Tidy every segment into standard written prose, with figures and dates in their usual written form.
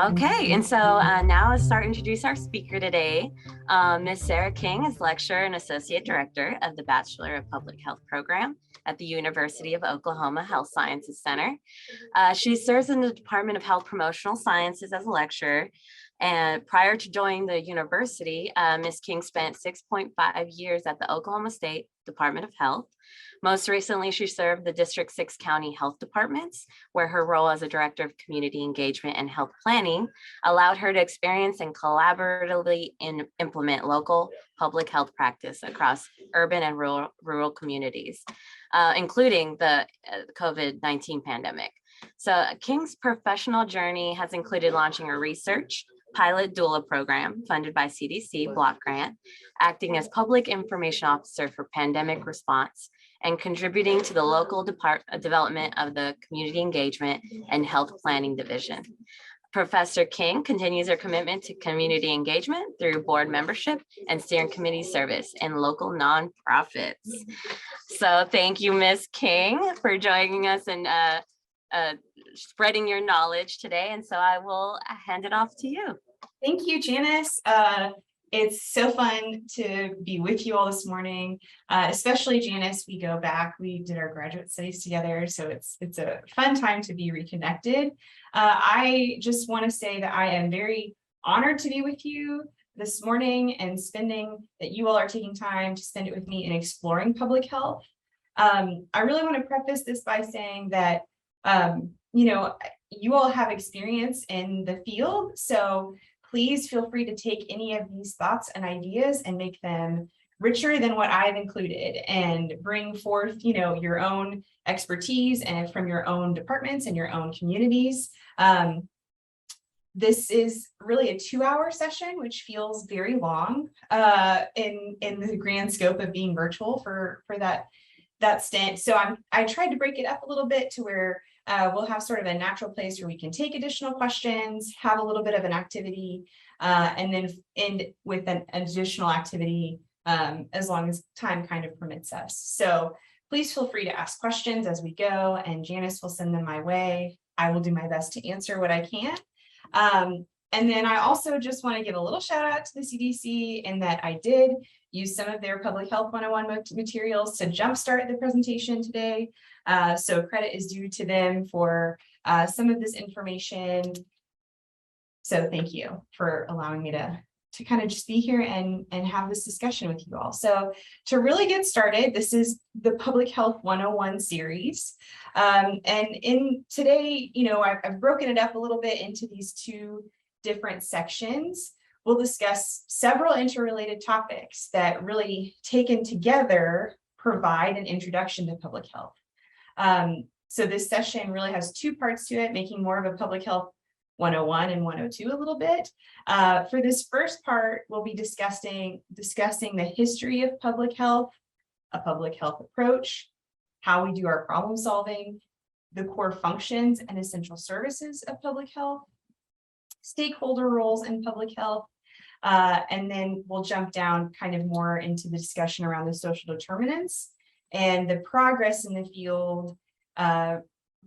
Okay, and so now let's start to introduce our speaker today. Ms. Sarah King is lecturer and associate director of the Bachelor of Public Health program at the University of Oklahoma Health Sciences Center. She serves in the Department of Health Promotional Sciences as a lecturer. And prior to joining the university, Ms. King spent 6.5 years at the Oklahoma State Department of Health. Most recently, she served the District 6 County Health Departments, where her role as a Director of Community Engagement and Health Planning allowed her to experience and collaboratively implement local public health practice across urban and rural communities, including the COVID-19 pandemic. So King's professional journey has included launching a research pilot doula program funded by CDC block grant, acting as public information officer for pandemic response, and contributing to the local development of the community engagement and health planning division. Professor King continues her commitment to community engagement through board membership and steering committee service in local nonprofits. So thank you, Ms. King, for joining us and spreading your knowledge today. And so I will hand it off to you. Thank you, Janice. It's so fun to be with you all this morning, especially Janice. We go back, we did our graduate studies together, so it's a fun time to be reconnected. I just want to say that I am very honored to be with you this morning and that you all are taking time to spend it with me in exploring public health. I really want to preface this by saying that you all have experience in the field, so please feel free to take any of these thoughts and ideas and make them richer than what I've included and bring forth, your own expertise and from your own departments and your own communities. This is really a 2-hour session, which feels very long in the grand scope of being virtual for that stint. So I tried to break it up a little bit to where we'll have sort of a natural place where we can take additional questions, have a little bit of an activity, and then end with an additional activity as long as time kind of permits us. So please feel free to ask questions as we go, and Janice will send them my way. I will do my best to answer what I can. And then I also just want to give a little shout out to the CDC in that I did use some of their Public Health 101 materials to jumpstart the presentation today. So credit is due to them for some of this information. So thank you for allowing me to kind of just be here and have this discussion with you all. So to really get started, this is the Public Health 101 series. And in today, I've broken it up a little bit into these two different sections. We'll discuss several interrelated topics that really taken together provide an introduction to public health. So this session really has two parts to it, making more of a Public Health 101 and 102 a little bit. For this first part, we'll be discussing the history of public health, a public health approach, how we do our problem solving, the core functions and essential services of public health, stakeholder roles in public health, and then we'll jump down kind of more into the discussion around the social determinants and the progress in the field,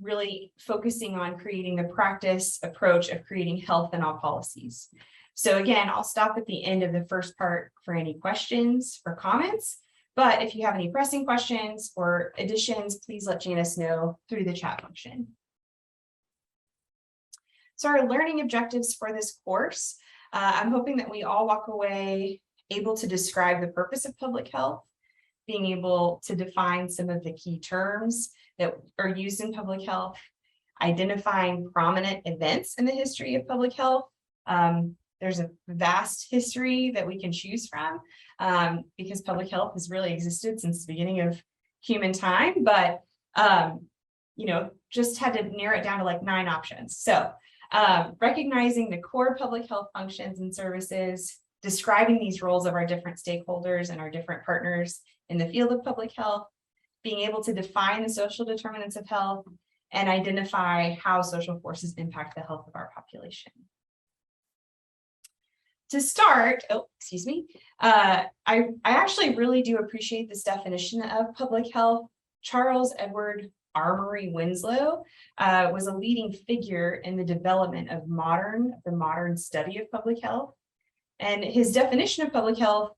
really focusing on creating the practice approach of creating health in all policies. So again, I'll stop at the end of the first part for any questions or comments, but if you have any pressing questions or additions, please let Janice know through the chat function. So our learning objectives for this course, I'm hoping that we all walk away able to describe the purpose of public health, being able to define some of the key terms that are used in public health, identifying prominent events in the history of public health. There's a vast history that we can choose from because public health has really existed since the beginning of human time, but just had to narrow it down to like 9 options. So recognizing the core public health functions and services, describing these roles of our different stakeholders and our different partners in the field of public health, being able to define the social determinants of health, and identify how social forces impact the health of our population. To start, I actually really do appreciate this definition of public health. Charles Edward Winslow was a leading figure in the development of the modern study of public health. And his definition of public health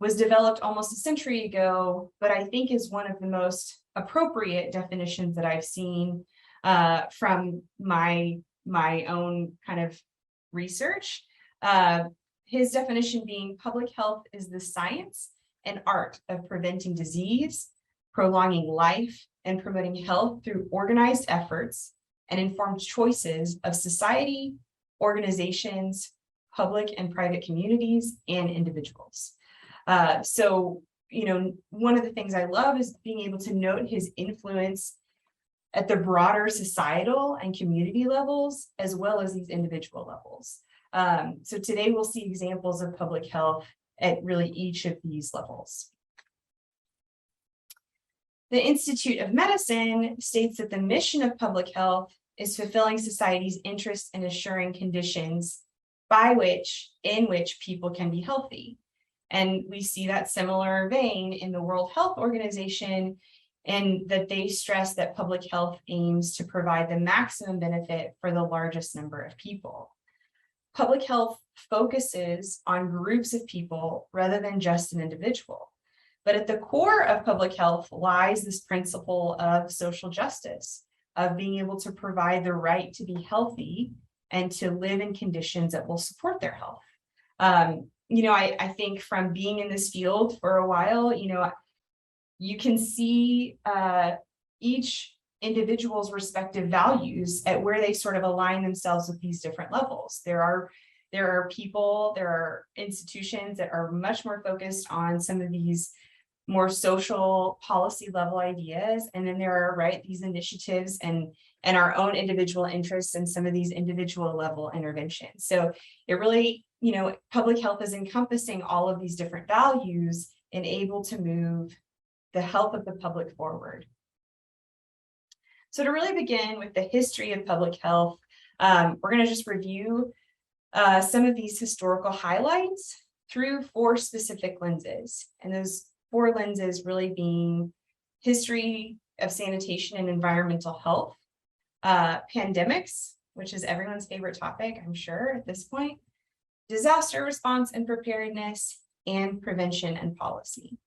was developed almost a century ago, but I think is one of the most appropriate definitions that I've seen from my own kind of research. His definition being public health is the science and art of preventing disease, prolonging life, and promoting health through organized efforts and informed choices of society, organizations, public and private communities, and individuals. So, one of the things I love is being able to note his influence at the broader societal and community levels, as well as these individual levels. So today we'll see examples of public health at really each of these levels. The Institute of Medicine states that the mission of public health is fulfilling society's interest in assuring conditions in which people can be healthy. And we see that similar vein in the World Health Organization, and that they stress that public health aims to provide the maximum benefit for the largest number of people. Public health focuses on groups of people rather than just an individual. But at the core of public health lies this principle of social justice, of being able to provide the right to be healthy and to live in conditions that will support their health. I think from being in this field for a while, you can see each individual's respective values at where they sort of align themselves with these different levels. There are people, there are institutions that are much more focused on some of these more social policy level ideas. And then there are, these initiatives and our own individual interests in some of these individual level interventions. So it really, public health is encompassing all of these different values and able to move the health of the public forward. So to really begin with the history of public health, we're going to just review some of these historical highlights through 4 specific lenses. And those 4 lenses really being history of sanitation and environmental health, pandemics, which is everyone's favorite topic, I'm sure at this point, disaster response and preparedness, and prevention and policy.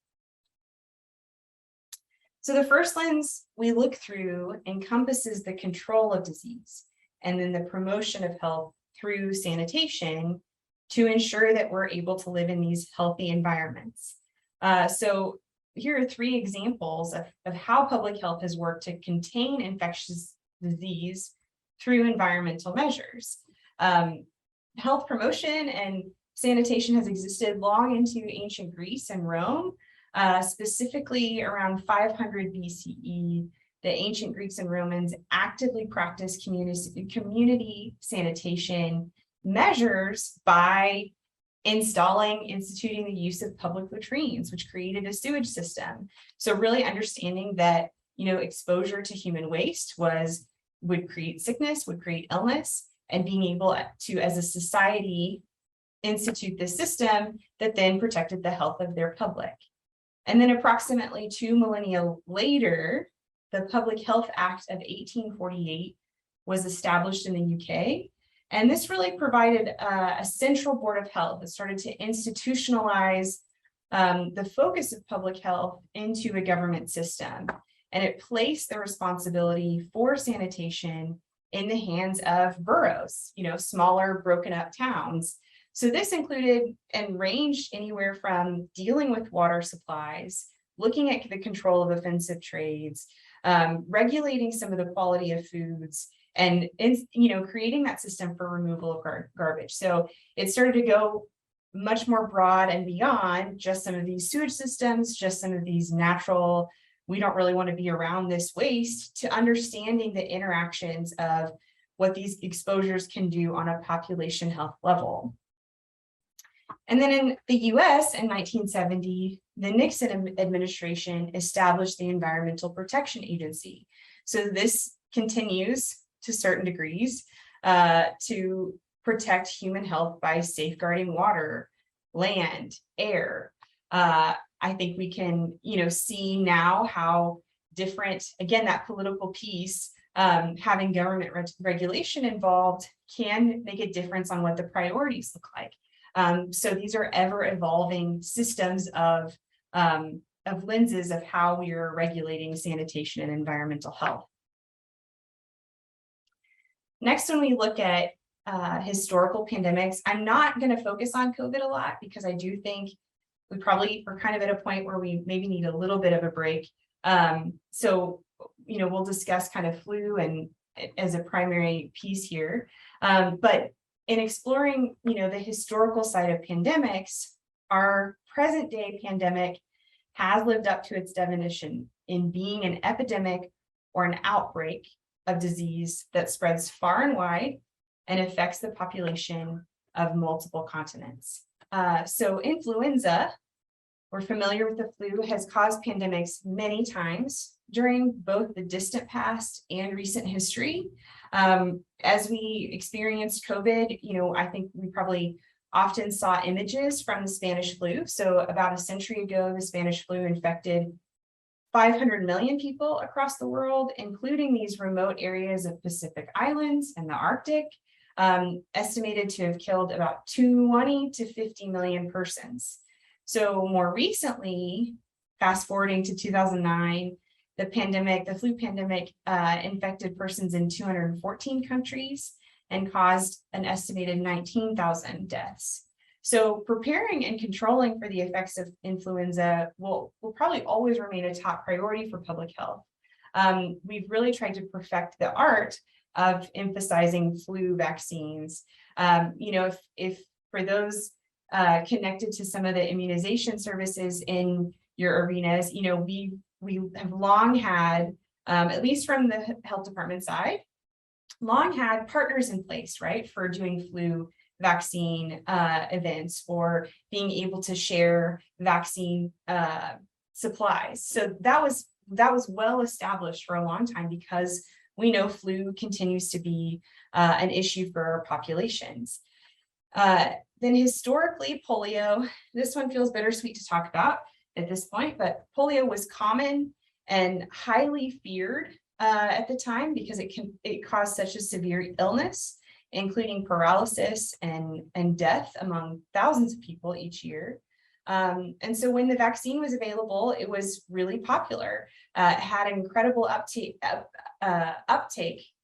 So the first lens we look through encompasses the control of disease and then the promotion of health through sanitation to ensure that we're able to live in these healthy environments. So here are 3 examples of how public health has worked to contain infectious disease through environmental measures. Health promotion and sanitation has existed long into ancient Greece and Rome. Specifically around 500 BCE, the ancient Greeks and Romans actively practiced community sanitation measures by instituting the use of public latrines, which created a sewage system. So really understanding that, exposure to human waste would create sickness, would create illness, and being able to, as a society, institute this system that then protected the health of their public. And then approximately 2 millennia later, the Public Health Act of 1848 was established in the UK. And this really provided a central board of health that started to institutionalize the focus of public health into a government system. And it placed the responsibility for sanitation in the hands of boroughs, smaller broken up towns. So this included and ranged anywhere from dealing with water supplies, looking at the control of offensive trades, regulating some of the quality of foods, and creating that system for removal of garbage. So it started to go much more broad and beyond just some of these sewage systems, just some of these natural, we don't really want to be around this waste, to understanding the interactions of what these exposures can do on a population health level. And then in the US in 1970, the Nixon administration established the Environmental Protection Agency. So this continues to certain degrees to protect human health by safeguarding water, land, air. I think we can, see now how different, again, that political piece, having government regulation involved can make a difference on what the priorities look like. So these are ever evolving systems of lenses of how we are regulating sanitation and environmental health. Next, when we look at historical pandemics, I'm not going to focus on COVID a lot because I do think we probably are kind of at a point where we maybe need a little bit of a break. So, we'll discuss kind of flu and as a primary piece here. But in exploring, the historical side of pandemics, our present day pandemic has lived up to its definition in being an epidemic or an outbreak of disease that spreads far and wide and affects the population of multiple continents. So influenza, we're familiar with the flu, has caused pandemics many times during both the distant past and recent history. As we experienced COVID, I think we probably often saw images from the Spanish flu. So about a century ago, the Spanish flu infected 500 million people across the world, including these remote areas of Pacific Islands and the Arctic, estimated to have killed about 20 to 50 million persons. So more recently, fast forwarding to 2009, the flu pandemic infected persons in 214 countries and caused an estimated 19,000 deaths. So preparing and controlling for the effects of influenza will probably always remain a top priority for public health. We've really tried to perfect the art of emphasizing flu vaccines. If for those connected to some of the immunization services in your arenas, we have long had, at least from the health department side, long had partners in place, right, for doing flu vaccine events or being able to share vaccine supplies. So that was well established for a long time because we know flu continues to be an issue for our populations. Then historically, polio, this one feels bittersweet to talk about at this point, but polio was common and highly feared at the time because it caused such a severe illness, including paralysis and death among thousands of people each year. And so when the vaccine was available, it was really popular. It had an incredible uptake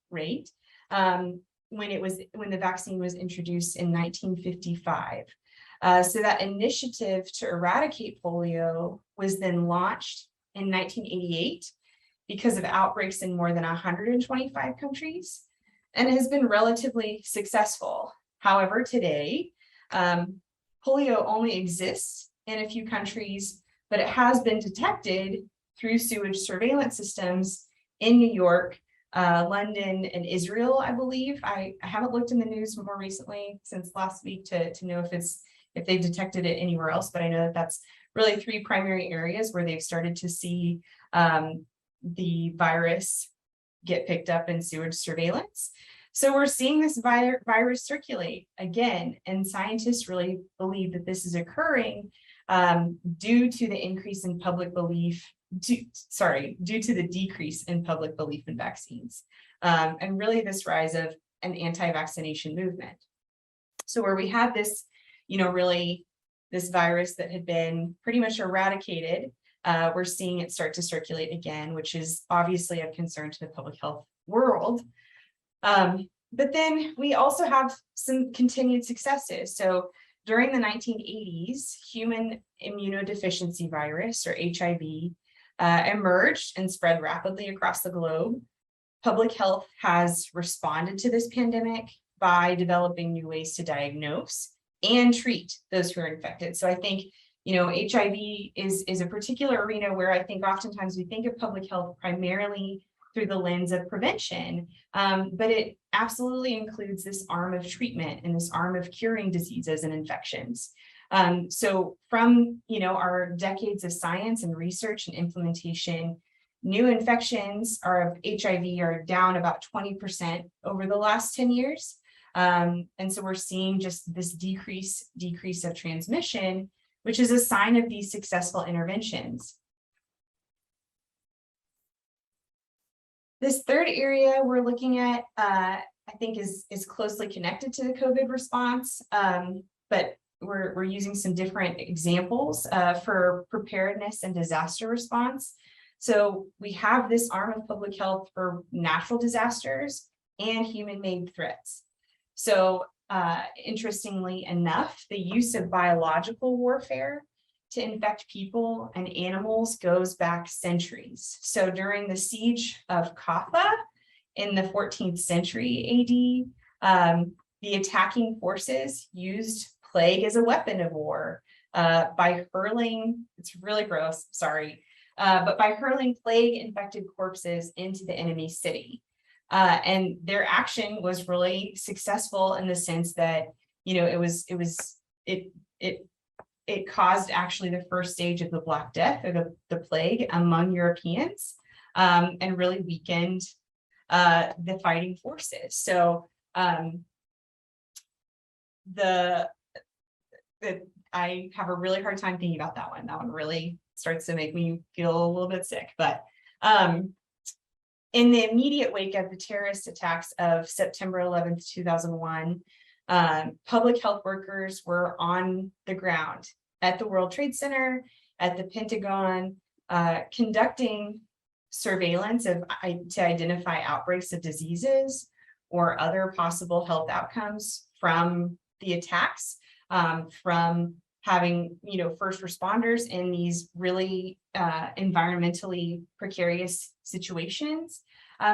rate when the vaccine was introduced in 1955. So that initiative to eradicate polio was then launched in 1988 because of outbreaks in more than 125 countries and has been relatively successful. However, today, polio only exists in a few countries, but it has been detected through sewage surveillance systems in New York, London, and Israel, I believe. I haven't looked in the news more recently since last week to know if they've detected it anywhere else, but I know that that's really three primary areas where they've started to see the virus get picked up in sewage surveillance. So we're seeing this virus circulate again, and scientists really believe that this is occurring due to the increase in public belief, due to the decrease in public belief in vaccines, and really this rise of an anti-vaccination movement. So where we had this, really this virus that had been pretty much eradicated, we're seeing it start to circulate again, which is obviously of concern to the public health world. But then we also have some continued successes. So during the 1980s, human immunodeficiency virus, or HIV, emerged and spread rapidly across the globe. Public health has responded to this pandemic by developing new ways to diagnose and treat those who are infected. So I think, HIV is a particular arena where I think oftentimes we think of public health primarily through the lens of prevention, but it absolutely includes this arm of treatment and this arm of curing diseases and infections. So from our decades of science and research and implementation, new infections of HIV are down about 20% over the last 10 years. And so we're seeing just this decrease of transmission, which is a sign of these successful interventions. This third area we're looking at, I think is closely connected to the COVID response, but we're using some different examples for preparedness and disaster response. So we have this arm of public health for natural disasters and human-made threats. So interestingly enough, the use of biological warfare to infect people and animals goes back centuries. So during the siege of Kaffa in the 14th century AD, the attacking forces used plague as a weapon of war by hurling, it's really gross, sorry, but by hurling plague-infected corpses into the enemy city. And their action was really successful in the sense that, you know, it caused actually the first stage of the Black Death or the plague among Europeans, and really weakened the fighting forces. So I have a really hard time thinking about that one. That one really starts to make me feel a little bit sick. But in the immediate wake of the terrorist attacks of September 11th, 2001, public health workers were on the ground at the World Trade Center, at the Pentagon, conducting surveillance to identify outbreaks of diseases or other possible health outcomes from the attacks, from having, you know, first responders in these really environmentally precarious situations.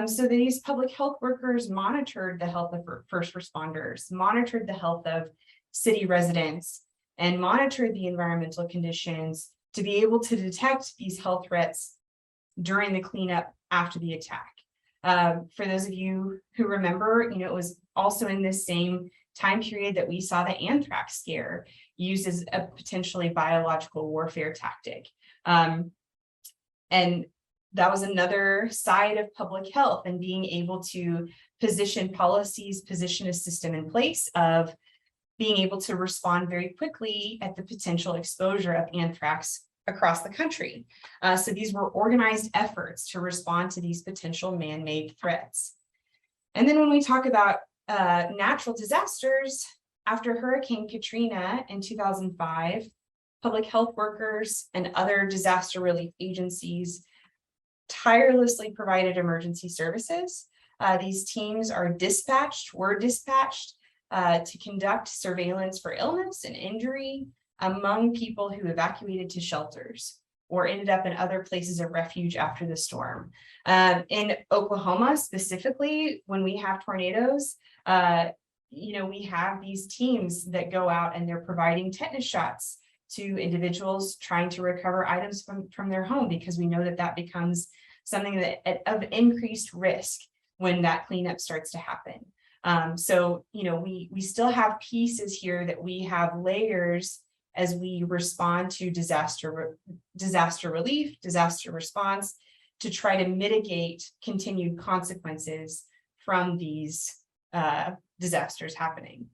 So these public health workers monitored the health of first responders, monitored the health of city residents, and monitored the environmental conditions to be able to detect these health threats during the cleanup after the attack. For those of you who remember, you know, it was also in this same time period that we saw the anthrax scare used as a potentially biological warfare tactic. And that was another side of public health and being able to position policies, position a system in place of being able to respond very quickly at the potential exposure of anthrax across the country. So these were organized efforts to respond to these potential man-made threats. And then when we talk about natural disasters, after Hurricane Katrina in 2005, public health workers and other disaster relief agencies tirelessly provided emergency services. These teams were dispatched to conduct surveillance for illness and injury among people who evacuated to shelters or ended up in other places of refuge after the storm. In Oklahoma specifically, when we have tornadoes, you know, we have these teams that go out and they're providing tetanus shots to individuals trying to recover items from their home, because we know that that becomes something that of increased risk when that cleanup starts to happen. So, you know, we still have pieces here that we have layers as we respond to disaster relief, disaster response, to try to mitigate continued consequences from these disasters happening.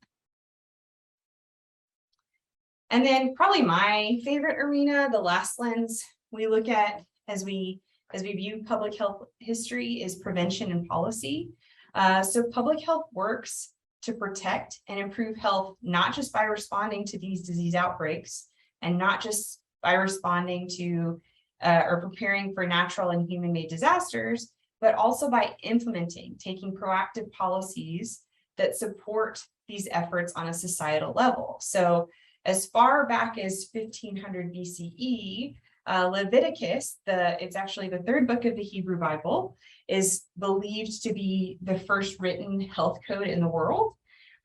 And then probably my favorite arena, the last lens we look at as we view public health history, is prevention and policy. So public health works to protect and improve health, not just by responding to these disease outbreaks and not just by responding to or preparing for natural and human-made disasters, but also by taking proactive policies that support these efforts on a societal level. So as far back as 1500 BCE, Leviticus, it's actually the third book of the Hebrew Bible, is believed to be the first written health code in the world.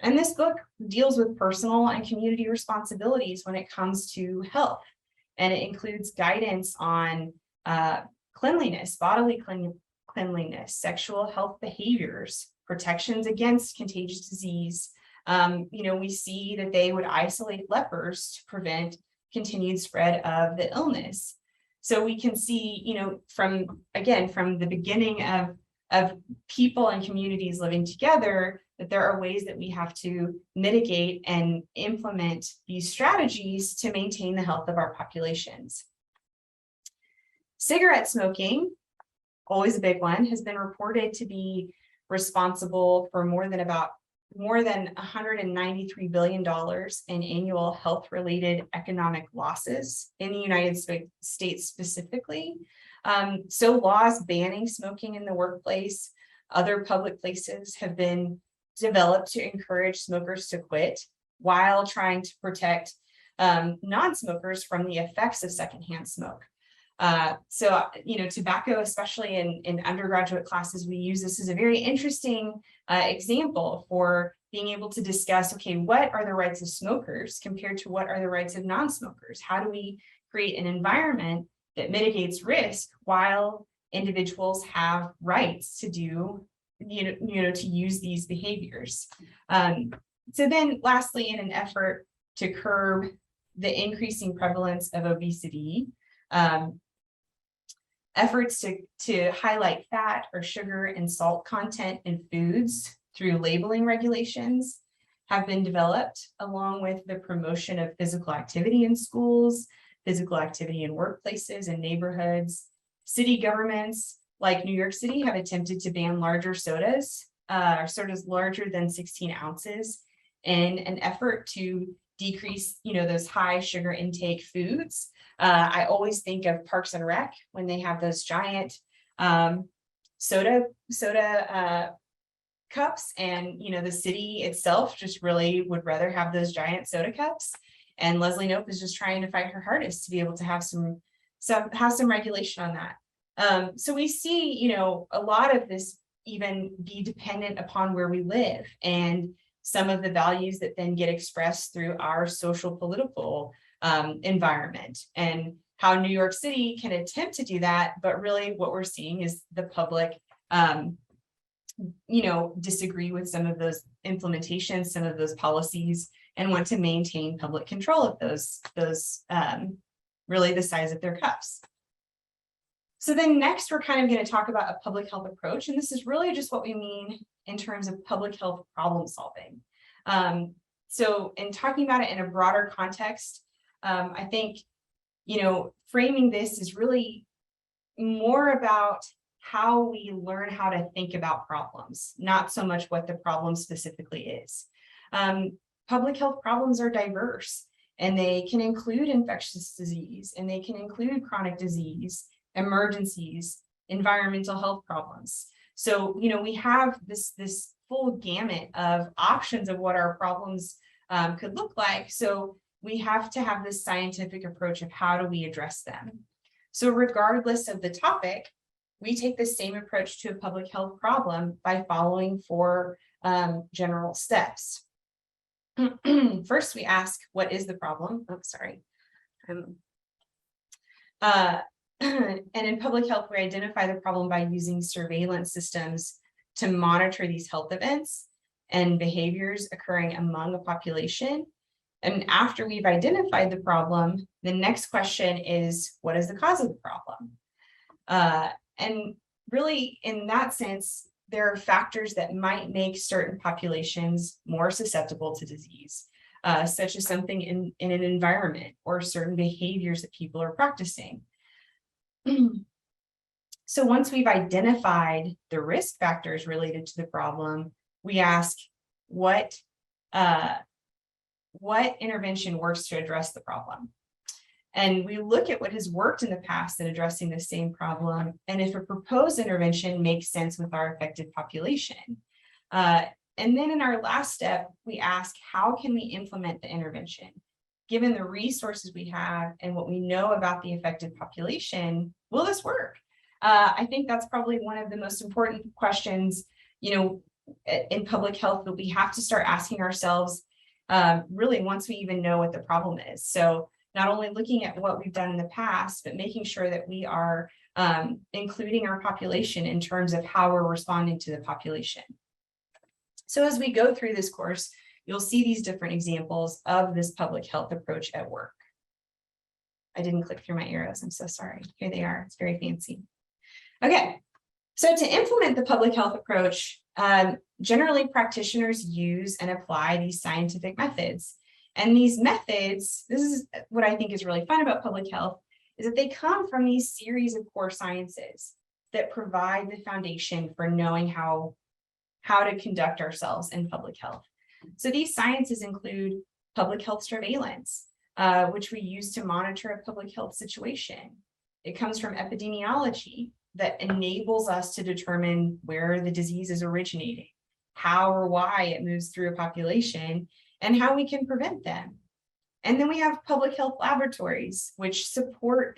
And this book deals with personal and community responsibilities when it comes to health. And it includes guidance on cleanliness, bodily cleanliness, sexual health behaviors, protections against contagious disease. You know, we see that they would isolate lepers to prevent continued spread of the illness. So we can see, you know, from the beginning of people and communities living together, that there are ways that we have to mitigate and implement these strategies to maintain the health of our populations. Cigarette smoking, always a big one, has been reported to be responsible for more than $193 billion in annual health-related economic losses in the United States specifically. So laws banning smoking in the workplace, other public places have been developed to encourage smokers to quit while trying to protect non-smokers from the effects of secondhand smoke. So, tobacco, especially in undergraduate classes, we use this as a very interesting example for being able to discuss, okay, what are the rights of smokers compared to what are the rights of non-smokers? How do we create an environment that mitigates risk while individuals have rights to do, to use these behaviors? So then lastly, in an effort to curb the increasing prevalence of obesity, efforts to highlight fat or sugar and salt content in foods through labeling regulations have been developed, along with the promotion of physical activity in schools, physical activity in workplaces and neighborhoods. City governments like New York City have attempted to ban larger sodas, sodas larger than 16 ounces, in an effort to decrease, those high sugar intake foods. I always think of Parks and Rec when they have those giant soda cups, and the city itself just really would rather have those giant soda cups. And Leslie Knope is just trying to fight her hardest to be able to have some regulation on that. So we see, a lot of this even be dependent upon where we live and some of the values that then get expressed through our social political environment, and how New York City can attempt to do that. But really what we're seeing is the public, disagree with some of those implementations, some of those policies, and want to maintain public control of those really the size of their cups. So then next, we're kind of going to talk about a public health approach. And this is really just what we mean in terms of public health problem solving. So in talking about it in a broader context, I think, framing this is really more about how we learn how to think about problems, not so much what the problem specifically is. Public health problems are diverse, and they can include infectious disease, and they can include chronic disease, emergencies, environmental health problems. So, we have this full gamut of options of what our problems could look like. So we have to have this scientific approach of how do we address them. So regardless of the topic, we take the same approach to a public health problem by following 4 general steps. First, we ask, what is the problem? Oh, sorry. And in public health, we identify the problem by using surveillance systems to monitor these health events and behaviors occurring among a population. And after we've identified the problem, the next question is, what is the cause of the problem? And really, in that sense, there are factors that might make certain populations more susceptible to disease, such as something in an environment or certain behaviors that people are practicing. So once we've identified the risk factors related to the problem, we ask what intervention works to address the problem. And we look at what has worked in the past in addressing the same problem, and if a proposed intervention makes sense with our affected population. And then in our last step, we ask, how can we implement the intervention? Given the resources we have and what we know about the affected population, will this work? I think that's probably one of the most important questions, in public health that we have to start asking ourselves, really once we even know what the problem is. So not only looking at what we've done in the past, but making sure that we are including our population in terms of how we're responding to the population. So as we go through this course, you'll see these different examples of this public health approach at work. I didn't click through my arrows. I'm so sorry. Here they are. It's very fancy. Okay, so to implement the public health approach, generally practitioners use and apply these scientific methods. And these methods, this is what I think is really fun about public health, is that they come from these series of core sciences. that provide the foundation for knowing how to conduct ourselves in public health. So these sciences include public health surveillance, which we use to monitor a public health situation. It comes from epidemiology that enables us to determine where the disease is originating, how or why it moves through a population, and how we can prevent them. And then we have public health laboratories, which support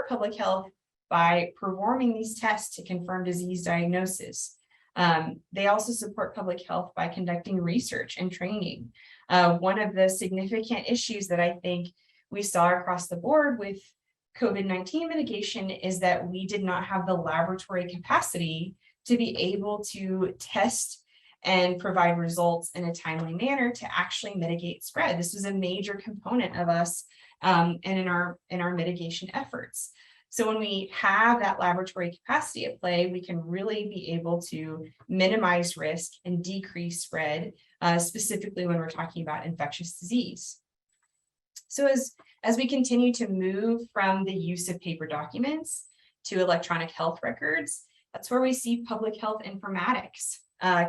public health by performing these tests to confirm disease diagnosis. They also support public health by conducting research and training. One of the significant issues that I think we saw across the board with COVID-19 mitigation is that we did not have the laboratory capacity to be able to test and provide results in a timely manner to actually mitigate spread. This was a major component of us and in our mitigation efforts. So when we have that laboratory capacity at play, we can really be able to minimize risk and decrease spread, specifically when we're talking about infectious disease. So as we continue to move from the use of paper documents to electronic health records, that's where we see public health informatics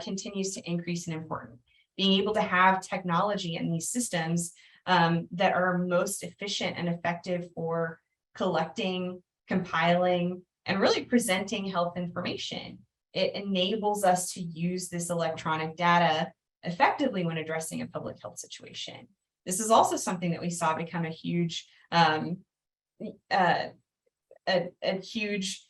continues to increase in importance. Being able to have technology in these systems that are most efficient and effective for collecting, compiling, and really presenting health information. It enables us to use this electronic data effectively when addressing a public health situation. This is also something that we saw become a huge huge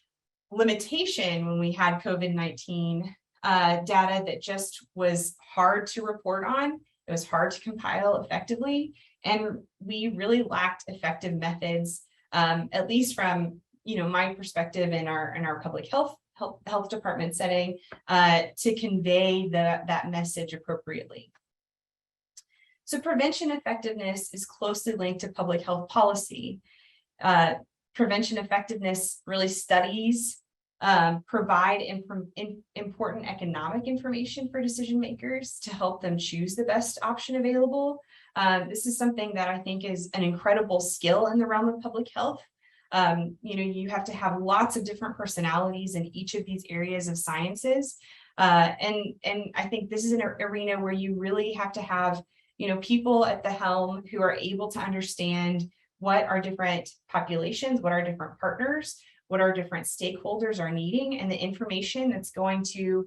limitation when we had COVID-19 data that just was hard to report on. It was hard to compile effectively, and we really lacked effective methods, at least from my perspective in our public health department setting, to convey that message appropriately. So prevention effectiveness is closely linked to public health policy. Prevention effectiveness really studies provide important economic information for decision makers to help them choose the best option available. This is something that I think is an incredible skill in the realm of public health. You have to have lots of different personalities in each of these areas of sciences. And I think this is an arena where you really have to have people at the helm who are able to understand what our different populations, what our different partners, what our different stakeholders are needing, and the information that's going to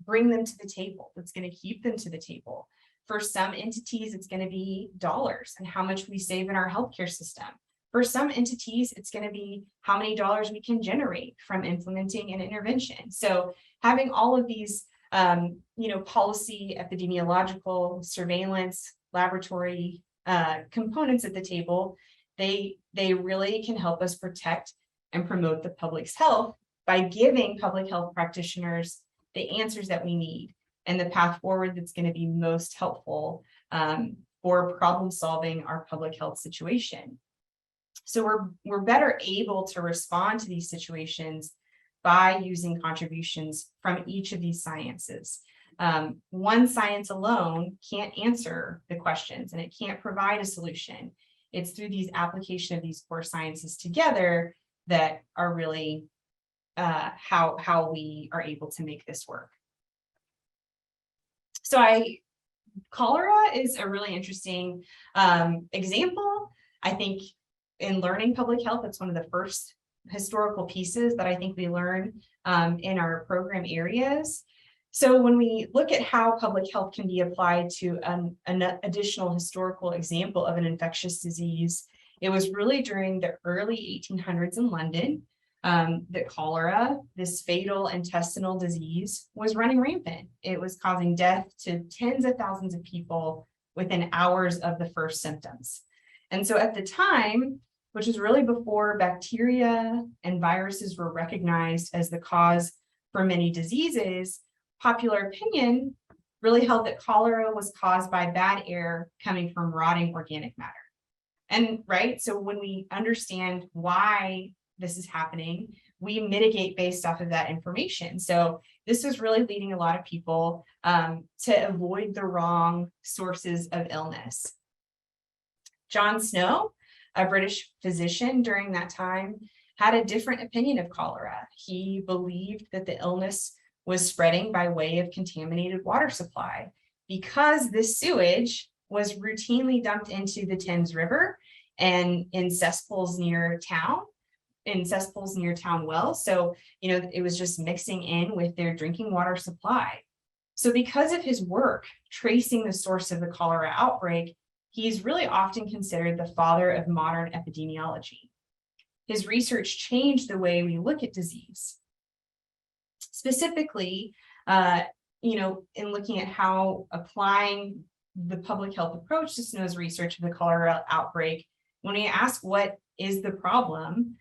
bring them to the table, that's going to keep them to the table. For some entities, it's going to be dollars and how much we save in our healthcare system. For some entities, it's going to be how many dollars we can generate from implementing an intervention. So having all of these policy, epidemiological, surveillance, laboratory components at the table, they really can help us protect and promote the public's health by giving public health practitioners the answers that we need and the path forward that's going to be most helpful for problem solving our public health situation. So we're better able to respond to these situations by using contributions from each of these sciences. One science alone can't answer the questions and it can't provide a solution. It's through these application of these core sciences together that are really how we are able to make this work. So cholera is a really interesting example. I think in learning public health, it's one of the first historical pieces that I think we learn in our program areas. So when we look at how public health can be applied to an additional historical example of an infectious disease, it was really during the early 1800s in London that cholera, this fatal intestinal disease, was running rampant. It was causing death to tens of thousands of people within hours of the first symptoms. And so at the time, which is really before bacteria and viruses were recognized as the cause for many diseases, popular opinion really held that cholera was caused by bad air coming from rotting organic matter. And so when we understand why this is happening, we mitigate based off of that information. So this was really leading a lot of people to avoid the wrong sources of illness. John Snow, a British physician during that time, had a different opinion of cholera. He believed that the illness was spreading by way of contaminated water supply because this sewage was routinely dumped into the Thames River and in cesspools near town wells. So, it was just mixing in with their drinking water supply. So because of his work tracing the source of the cholera outbreak, he's really often considered the father of modern epidemiology. His research changed the way we look at disease. Specifically, in looking at how applying the public health approach to Snow's research of the cholera outbreak, when we ask what is the problem,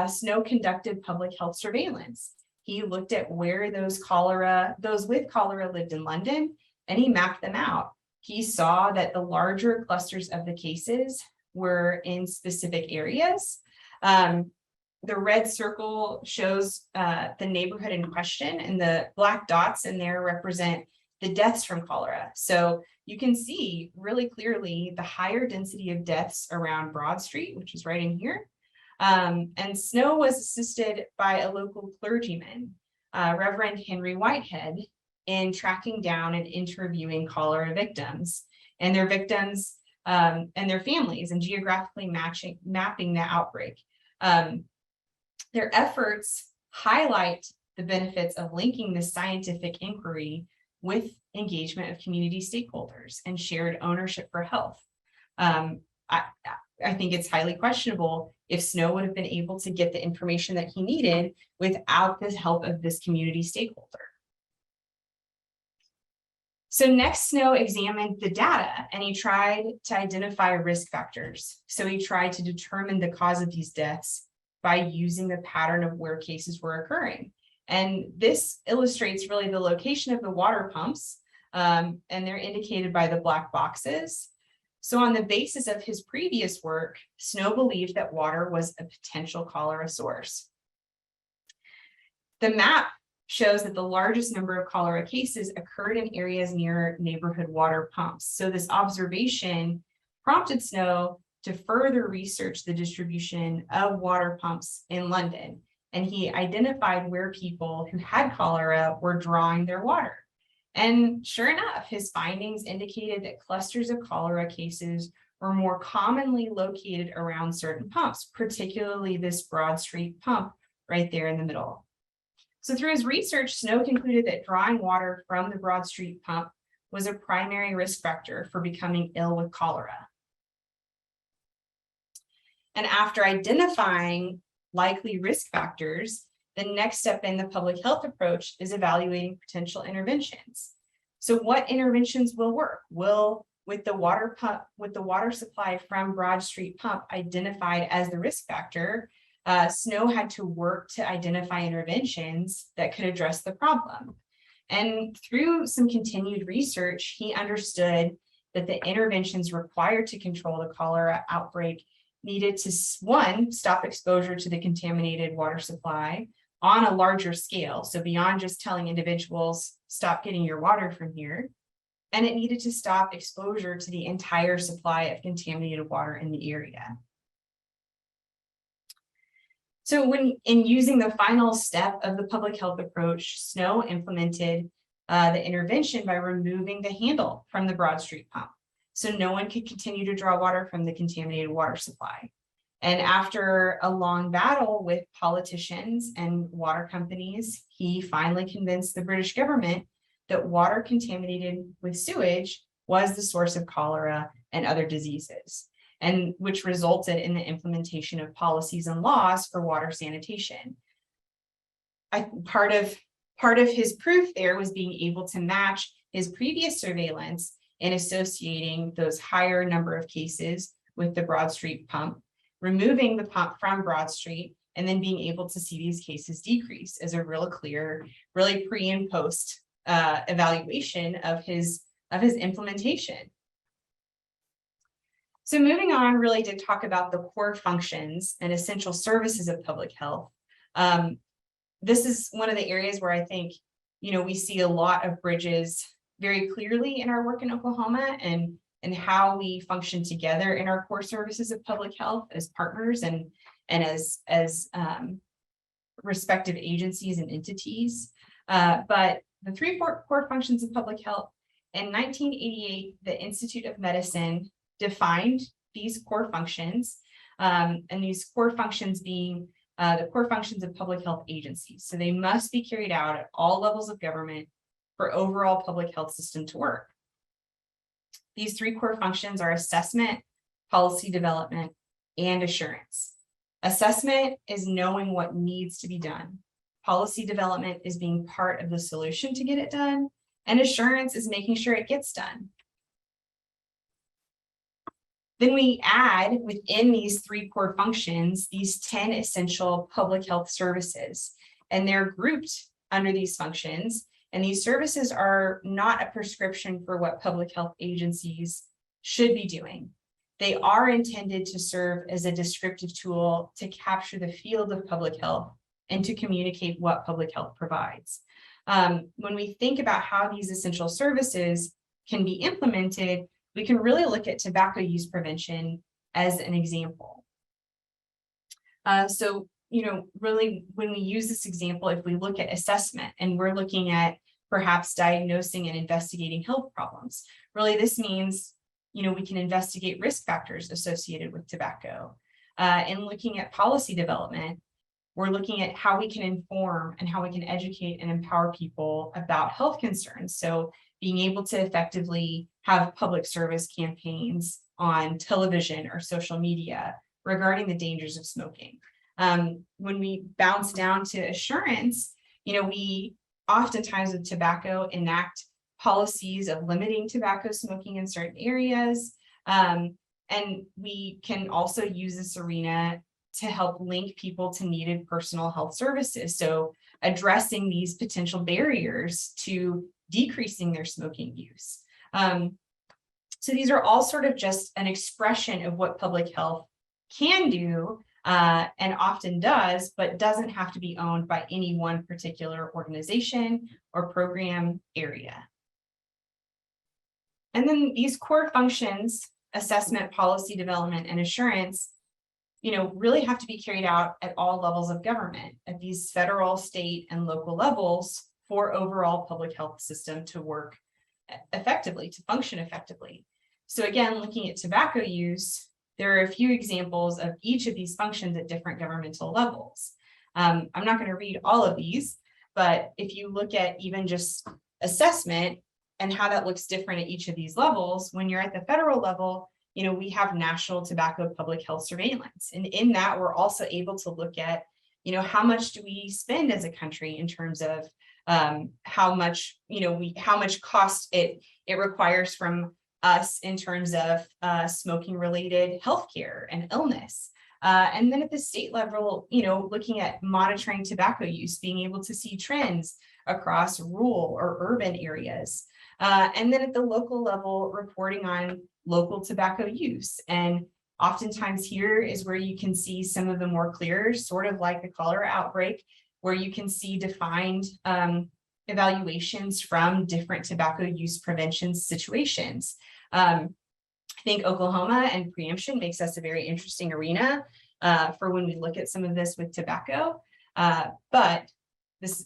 Snow conducted public health surveillance. He looked at where those with cholera lived in London, and he mapped them out. He saw that the larger clusters of the cases were in specific areas. The red circle shows the neighborhood in question, and the black dots in there represent the deaths from cholera. So you can see really clearly the higher density of deaths around Broad Street, which is right in here. And Snow was assisted by a local clergyman, Reverend Henry Whitehead, in tracking down and interviewing cholera victims and their families, and geographically mapping the outbreak. Their efforts highlight the benefits of linking this scientific inquiry with engagement of community stakeholders and shared ownership for health. I think it's highly questionable if Snow would have been able to get the information that he needed without the help of this community stakeholder. So next, Snow examined the data and he tried to identify risk factors. So he tried to determine the cause of these deaths by using the pattern of where cases were occurring. And this illustrates really the location of the water pumps, and they're indicated by the black boxes. So on the basis of his previous work, Snow believed that water was a potential cholera source. The map shows that the largest number of cholera cases occurred in areas near neighborhood water pumps. So this observation prompted Snow to further research the distribution of water pumps in London. And he identified where people who had cholera were drawing their water. And sure enough, his findings indicated that clusters of cholera cases were more commonly located around certain pumps, particularly this Broad Street pump right there in the middle. So through his research, Snow concluded that drawing water from the Broad Street pump was a primary risk factor for becoming ill with cholera. And after identifying likely risk factors, the next step in the public health approach is evaluating potential interventions. So what interventions will work? With the water supply from Broad Street pump identified as the risk factor, Snow had to work to identify interventions that could address the problem. And through some continued research, he understood that the interventions required to control the cholera outbreak needed to, one, stop exposure to the contaminated water supply on a larger scale. So beyond just telling individuals, stop getting your water from here. And it needed to stop exposure to the entire supply of contaminated water in the area. So when in using the final step of the public health approach, Snow implemented the intervention by removing the handle from the Broad Street pump. So no one could continue to draw water from the contaminated water supply. And after a long battle with politicians and water companies, he finally convinced the British government that water contaminated with sewage was the source of cholera and other diseases, and which resulted in the implementation of policies and laws for water sanitation. Part of his proof there was being able to match his previous surveillance in associating those higher number of cases with the Broad Street pump, removing the pump from Broad Street, and then being able to see these cases decrease as a real clear, really pre and post evaluation of his implementation. So moving on really to talk about the core functions and essential services of public health. This is one of the areas where I think, we see a lot of bridges very clearly in our work in Oklahoma and how we function together in our core services of public health as partners. And and as respective agencies and entities. But the three core functions of public health, in 1988, the Institute of Medicine defined these core functions, and these core functions being the core functions of public health agencies. So they must be carried out at all levels of government for overall public health system to work. These three core functions are assessment, policy development, and assurance. Assessment is knowing what needs to be done. Policy development is being part of the solution to get it done, and assurance is making sure it gets done. Then we add within these three core functions, these 10 essential public health services, and they're grouped under these functions. And these services are not a prescription for what public health agencies should be doing. They are intended to serve as a descriptive tool to capture the field of public health and to communicate what public health provides. When we think about how these essential services can be implemented, we can really look at tobacco use prevention as an example. So, really, when we use this example, if we look at assessment and we're looking at perhaps diagnosing and investigating health problems, really this means, we can investigate risk factors associated with tobacco. And looking at policy development, we're looking at how we can inform and how we can educate and empower people about health concerns. So being able to effectively have public service campaigns on television or social media regarding the dangers of smoking. When we bounce down to assurance, we oftentimes with tobacco enact policies of limiting tobacco smoking in certain areas. And we can also use this arena to help link people to needed personal health services. So addressing these potential barriers to decreasing their smoking use. So these are all sort of just an expression of what public health can do and often does, but doesn't have to be owned by any one particular organization or program area. And then these core functions, assessment, policy development, and assurance, really have to be carried out at all levels of government, at these federal, state, and local levels for overall public health system to work effectively, to function effectively. So again, looking at tobacco use, there are a few examples of each of these functions at different governmental levels. I'm not going to read all of these, but if you look at even just assessment and how that looks different at each of these levels, when you're at the federal level, we have national tobacco public health surveillance. And in that, we're also able to look at, how much do we spend as a country in terms of how much, how much cost it requires from us in terms of smoking related healthcare and illness. And then at the state level, looking at monitoring tobacco use, being able to see trends across rural or urban areas. And then at the local level, reporting on local tobacco use. And oftentimes here is where you can see some of the more clear, sort of like the cholera outbreak, where you can see defined evaluations from different tobacco use prevention situations. I think Oklahoma and preemption makes us a very interesting arena for when we look at some of this with tobacco. But this,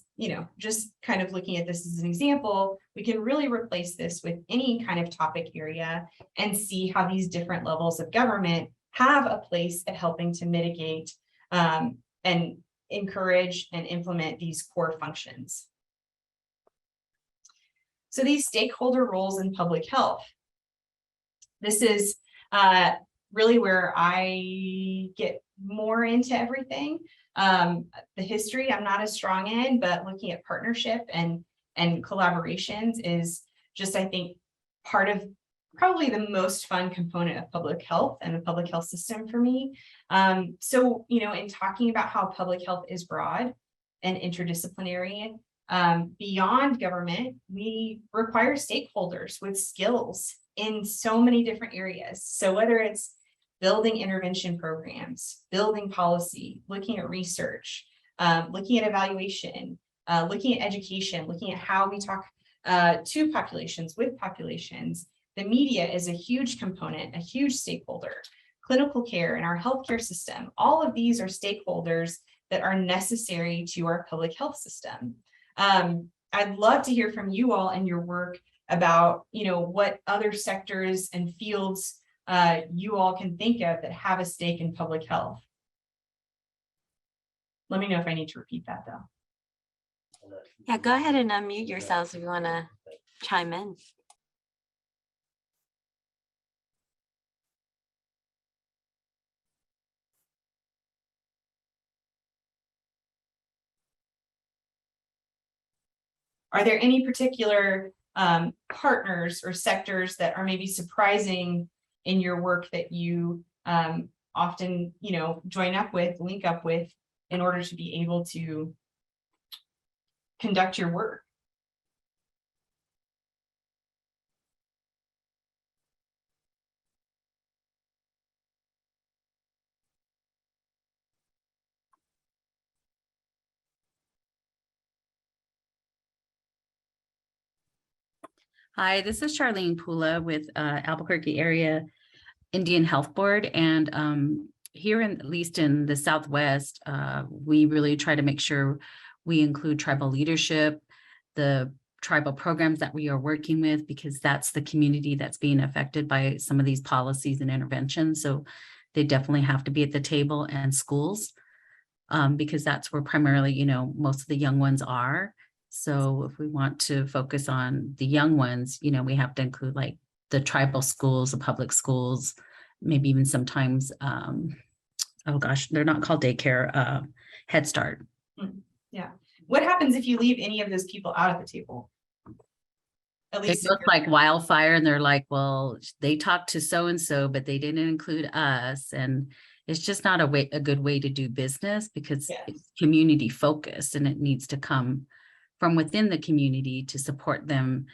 just kind of looking at this as an example, we can really replace this with any kind of topic area and see how these different levels of government have a place at helping to mitigate and encourage and implement these core functions. So these stakeholder roles in public health. This is really where I get more into everything. The history I'm not as strong in, but looking at partnership and collaborations is just, I think, part of probably the most fun component of public health and the public health system for me. So, in talking about how public health is broad and interdisciplinary, beyond government, we require stakeholders with skills in so many different areas. So whether it's building intervention programs, building policy, looking at research, looking at evaluation, looking at education, looking at how we talk to populations, with populations, the media is a huge component, a huge stakeholder. clinical care, and our healthcare system. All of these are stakeholders that are necessary to our public health system. I'd love to hear from you all in your work about, what other sectors and fields you all can think of that have a stake in public health. Let me know if I need to repeat that though. Yeah, go ahead and unmute yourselves if you want to chime in. Are there any particular partners or sectors that are maybe surprising in your work that you often, join up with, link up with in order to be able to conduct your work? Hi, this is Charlene Pula with Albuquerque Area Indian Health Board. And here, at least in the Southwest, we really try to make sure we include tribal leadership, the tribal programs that we are working with, because that's the community that's being affected by some of these policies and interventions. So they definitely have to be at the table, and schools, because that's where primarily, most of the young ones are. So if we want to focus on the young ones, we have to include like the tribal schools, the public schools, maybe even sometimes, oh gosh, they're not called daycare, Head Start. Yeah. What happens if you leave any of those people out of the table? At It least looks like wildfire, and they're like, well, they talked to so-and-so, but they didn't include us. And it's just not a good way to do business, because Yes. it's community focused, and it needs to come from within the community to support them.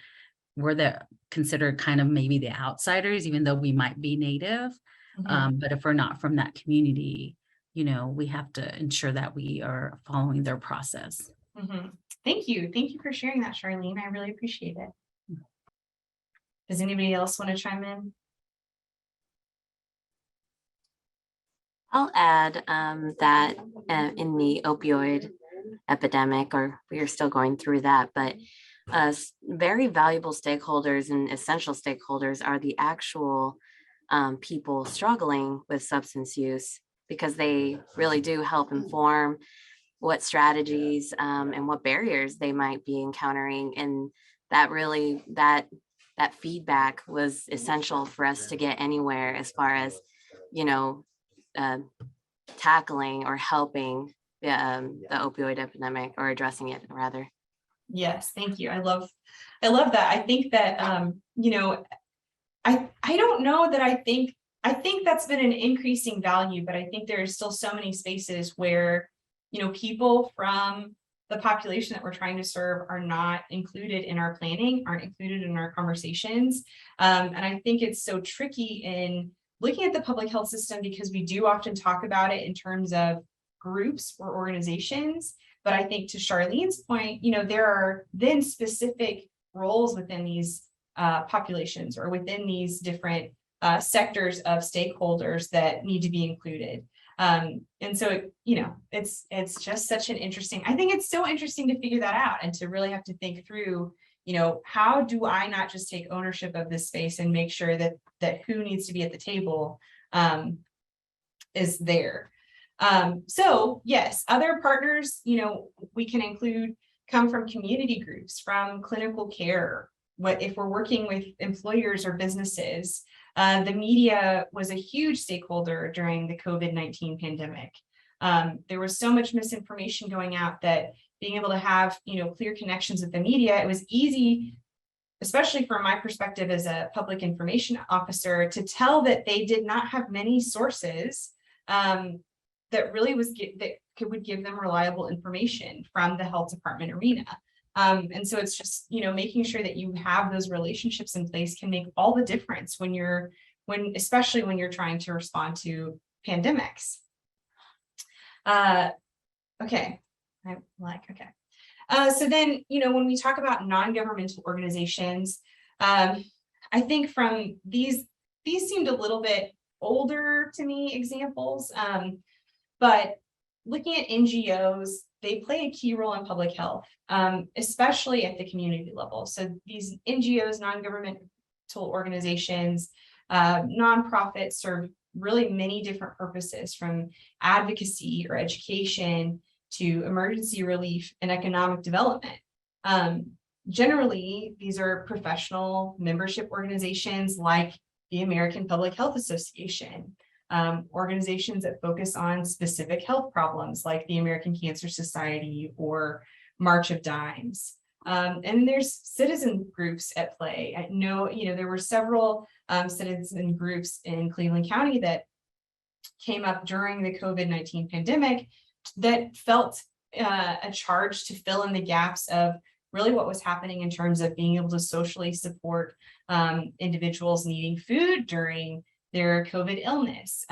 We're considered kind of maybe the outsiders, even though we might be native. But if we're not from that community, we have to ensure that we are following their process. Thank you. Thank you for sharing that, Charlene. I really appreciate it. Does anybody else want to chime in? I'll add that in the opioid epidemic, or we are still going through that, but very valuable stakeholders and essential stakeholders are the actual people struggling with substance use, because they really do help inform what strategies and what barriers they might be encountering. And that really, that feedback was essential for us to get anywhere as far as, tackling or helping the opioid epidemic, or addressing it rather. Yes, thank you. I love that. I think that I don't know that I think that's been an increasing value, but I think there are still so many spaces where people from the population that we're trying to serve are not included in our planning, aren't included in our conversations. And I think it's so tricky in looking at the public health system, because we do often talk about it in terms of groups or organizations. But I think, to Charlene's point, there are then specific roles within these populations, or within these different sectors of stakeholders that need to be included. And so, it's just such an interesting, I think it's so interesting to figure that out, and to really have to think through, how do I not just take ownership of this space and make sure that who needs to be at the table is there. So yes, other partners, we can include, come from community groups, from clinical care. What if we're working with employers or businesses? The media was a huge stakeholder during the COVID-19 pandemic. There was so much misinformation going out that being able to have, clear connections with the media, it was easy, especially from my perspective as a public information officer, to tell that they did not have many sources that really would give them reliable information from the health department arena. And so it's just, making sure that you have those relationships in place can make all the difference especially when you're trying to respond to pandemics. Okay. So then, when we talk about non-governmental organizations, I think from these seemed a little bit older to me examples. But looking at NGOs, they play a key role in public health, especially at the community level. So these NGOs, non-governmental organizations, nonprofits serve really many different purposes, from advocacy or education to emergency relief and economic development. Generally, these are professional membership organizations like the American Public Health Association, organizations that focus on specific health problems like the American Cancer Society or March of Dimes. And there's citizen groups at play. I know, there were several citizen groups in Cleveland County that came up during the COVID-19 pandemic that felt a charge to fill in the gaps of really what was happening in terms of being able to socially support individuals needing food during their COVID illness,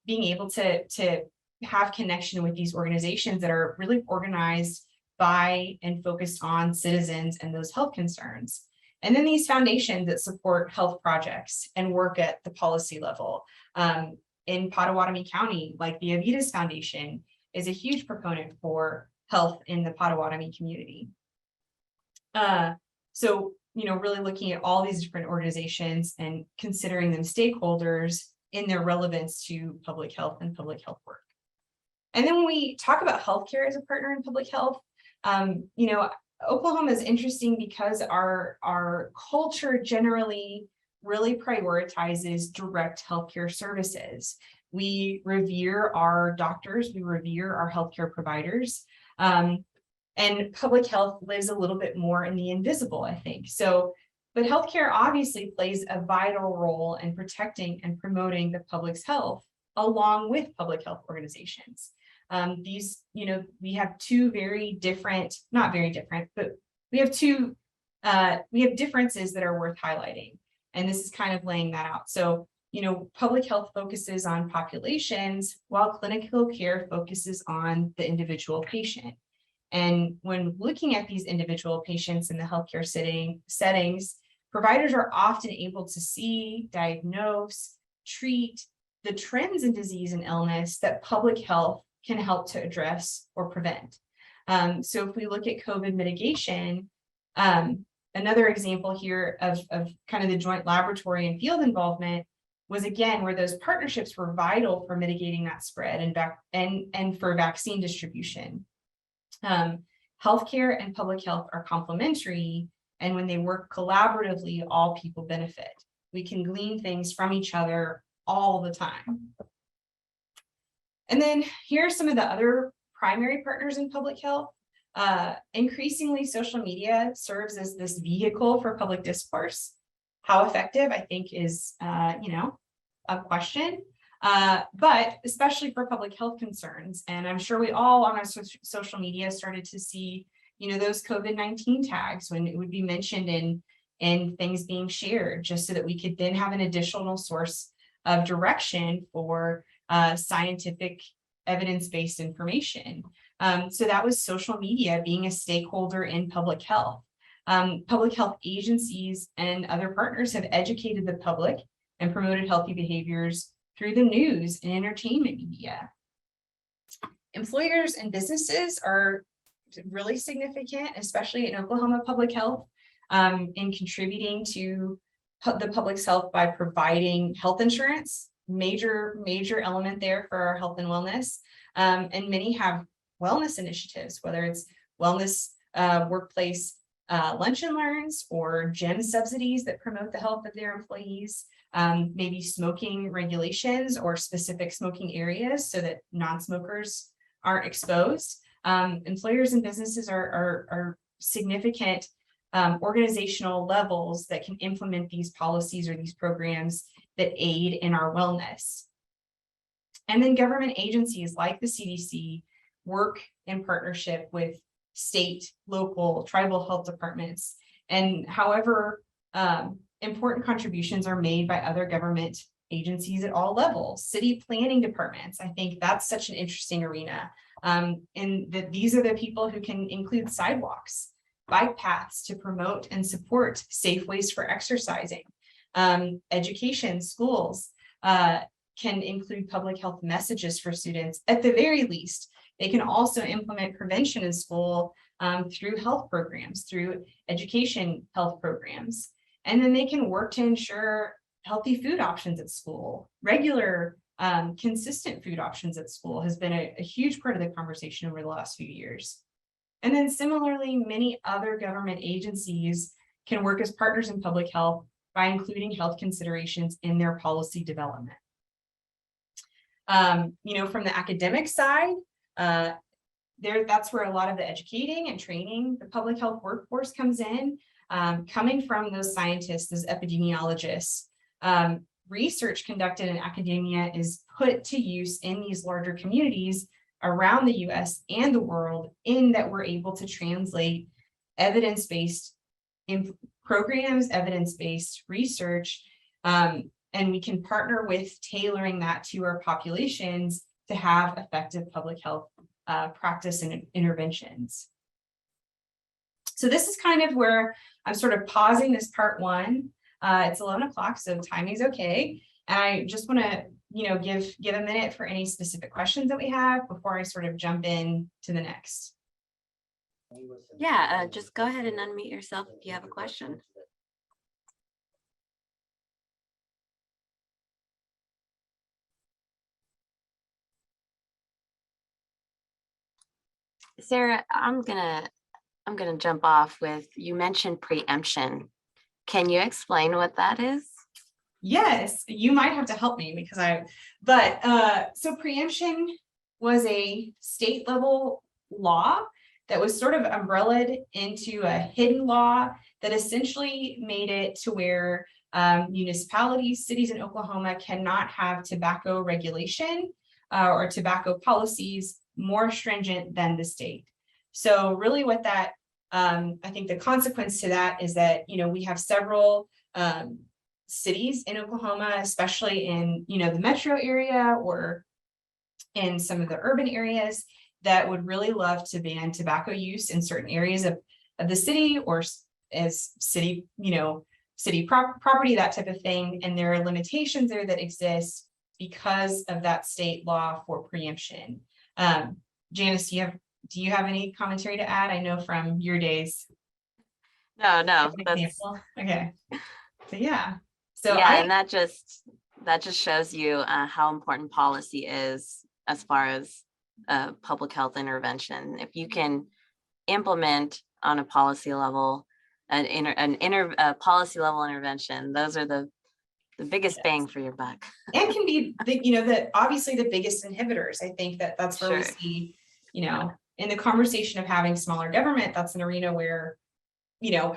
being able to have connection with these organizations that are really organized by and focused on citizens and those health concerns. And then these foundations that support health projects and work at the policy level. In Pottawatomie County, like the Avitas Foundation is a huge proponent for health in the Pottawatomie community. So, really looking at all these different organizations and considering them stakeholders in their relevance to public health and public health work. And then when we talk about healthcare as a partner in public health, Oklahoma is interesting because our culture generally really prioritizes direct healthcare services. We revere our doctors, we revere our healthcare providers. And public health lives a little bit more in the invisible, I think. So, but healthcare obviously plays a vital role in protecting and promoting the public's health along with public health organizations. We have two very different, not very different, but we have differences that are worth highlighting. And this is kind of laying that out. So, public health focuses on populations while clinical care focuses on the individual patient. And when looking at these individual patients in the healthcare settings, providers are often able to see, diagnose, treat the trends in disease and illness that public health can help to address or prevent. So if we look at COVID mitigation, another example here of kind of the joint laboratory and field involvement was, again, where those partnerships were vital for mitigating that spread and for vaccine distribution. Healthcare and public health are complementary, and when they work collaboratively, all people benefit. We can glean things from each other all the time. And then here are some of the other primary partners in public health. Increasingly, social media serves as this vehicle for public discourse. How effective, I think, is a question. But especially for public health concerns. And I'm sure we all on our social media started to see, those COVID-19 tags when it would be mentioned in things being shared, just so that we could then have an additional source of direction for scientific evidence-based information. So that was social media being a stakeholder in public health. Public health agencies and other partners have educated the public and promoted healthy behaviors through the news and entertainment media. Employers and businesses are really significant, especially in Oklahoma public health, in contributing to the public's health by providing health insurance, major element there for our health and wellness. And many have wellness initiatives, whether it's wellness workplace lunch and learns or gym subsidies that promote the health of their employees. Maybe smoking regulations or specific smoking areas so that non-smokers aren't exposed. Employers and businesses are significant organizational levels that can implement these policies or these programs that aid in our wellness. And then government agencies like the CDC work in partnership with state, local, tribal health departments. And however, important contributions are made by other government agencies at all levels. City planning departments, I think that's such an interesting arena. And that these are the people who can include sidewalks, bike paths to promote and support safe ways for exercising, education, schools, can include public health messages for students. At the very least, they can also implement prevention in school through health programs, through education health programs. And then they can work to ensure healthy food options at school. Regular, consistent food options at school has been a huge part of the conversation over the last few years. And then similarly, many other government agencies can work as partners in public health by including health considerations in their policy development. From the academic side, that's where a lot of the educating and training the public health workforce comes in, coming from those scientists, those epidemiologists. Research conducted in academia is put to use in these larger communities around the US and the world, in that we're able to translate evidence-based programs, evidence-based research, and we can partner with tailoring that to our populations to have effective public health practice and interventions. So this is kind of where I'm sort of pausing this part one. It's 11 o'clock, so timing is okay. And I just want to, give a minute for any specific questions that we have before I sort of jump in to the next. Yeah, just go ahead and unmute yourself if you have a question. Sarah, I'm gonna jump off with, you mentioned preemption. Can you explain what that is? Yes, you might have to help me because so preemption was a state level law that was sort of umbrellaed into a hidden law that essentially made it to where municipalities, cities in Oklahoma cannot have tobacco regulation or tobacco policies more stringent than the state. So really what that, I think the consequence to that is that, we have several cities in Oklahoma, especially in, the metro area or in some of the urban areas, that would really love to ban tobacco use in certain areas of the city, or as city, city property, that type of thing. And there are limitations there that exist because of that state law for preemption. Janice, do you have any commentary to add? I know from your days. No, that's okay. So yeah. So yeah, and that just shows you how important policy is as far as public health intervention. If you can implement on a policy level, policy level intervention, those are the biggest bang for your buck. And can be obviously the biggest inhibitors. I think that's where we see, in the conversation of having smaller government, that's an arena where,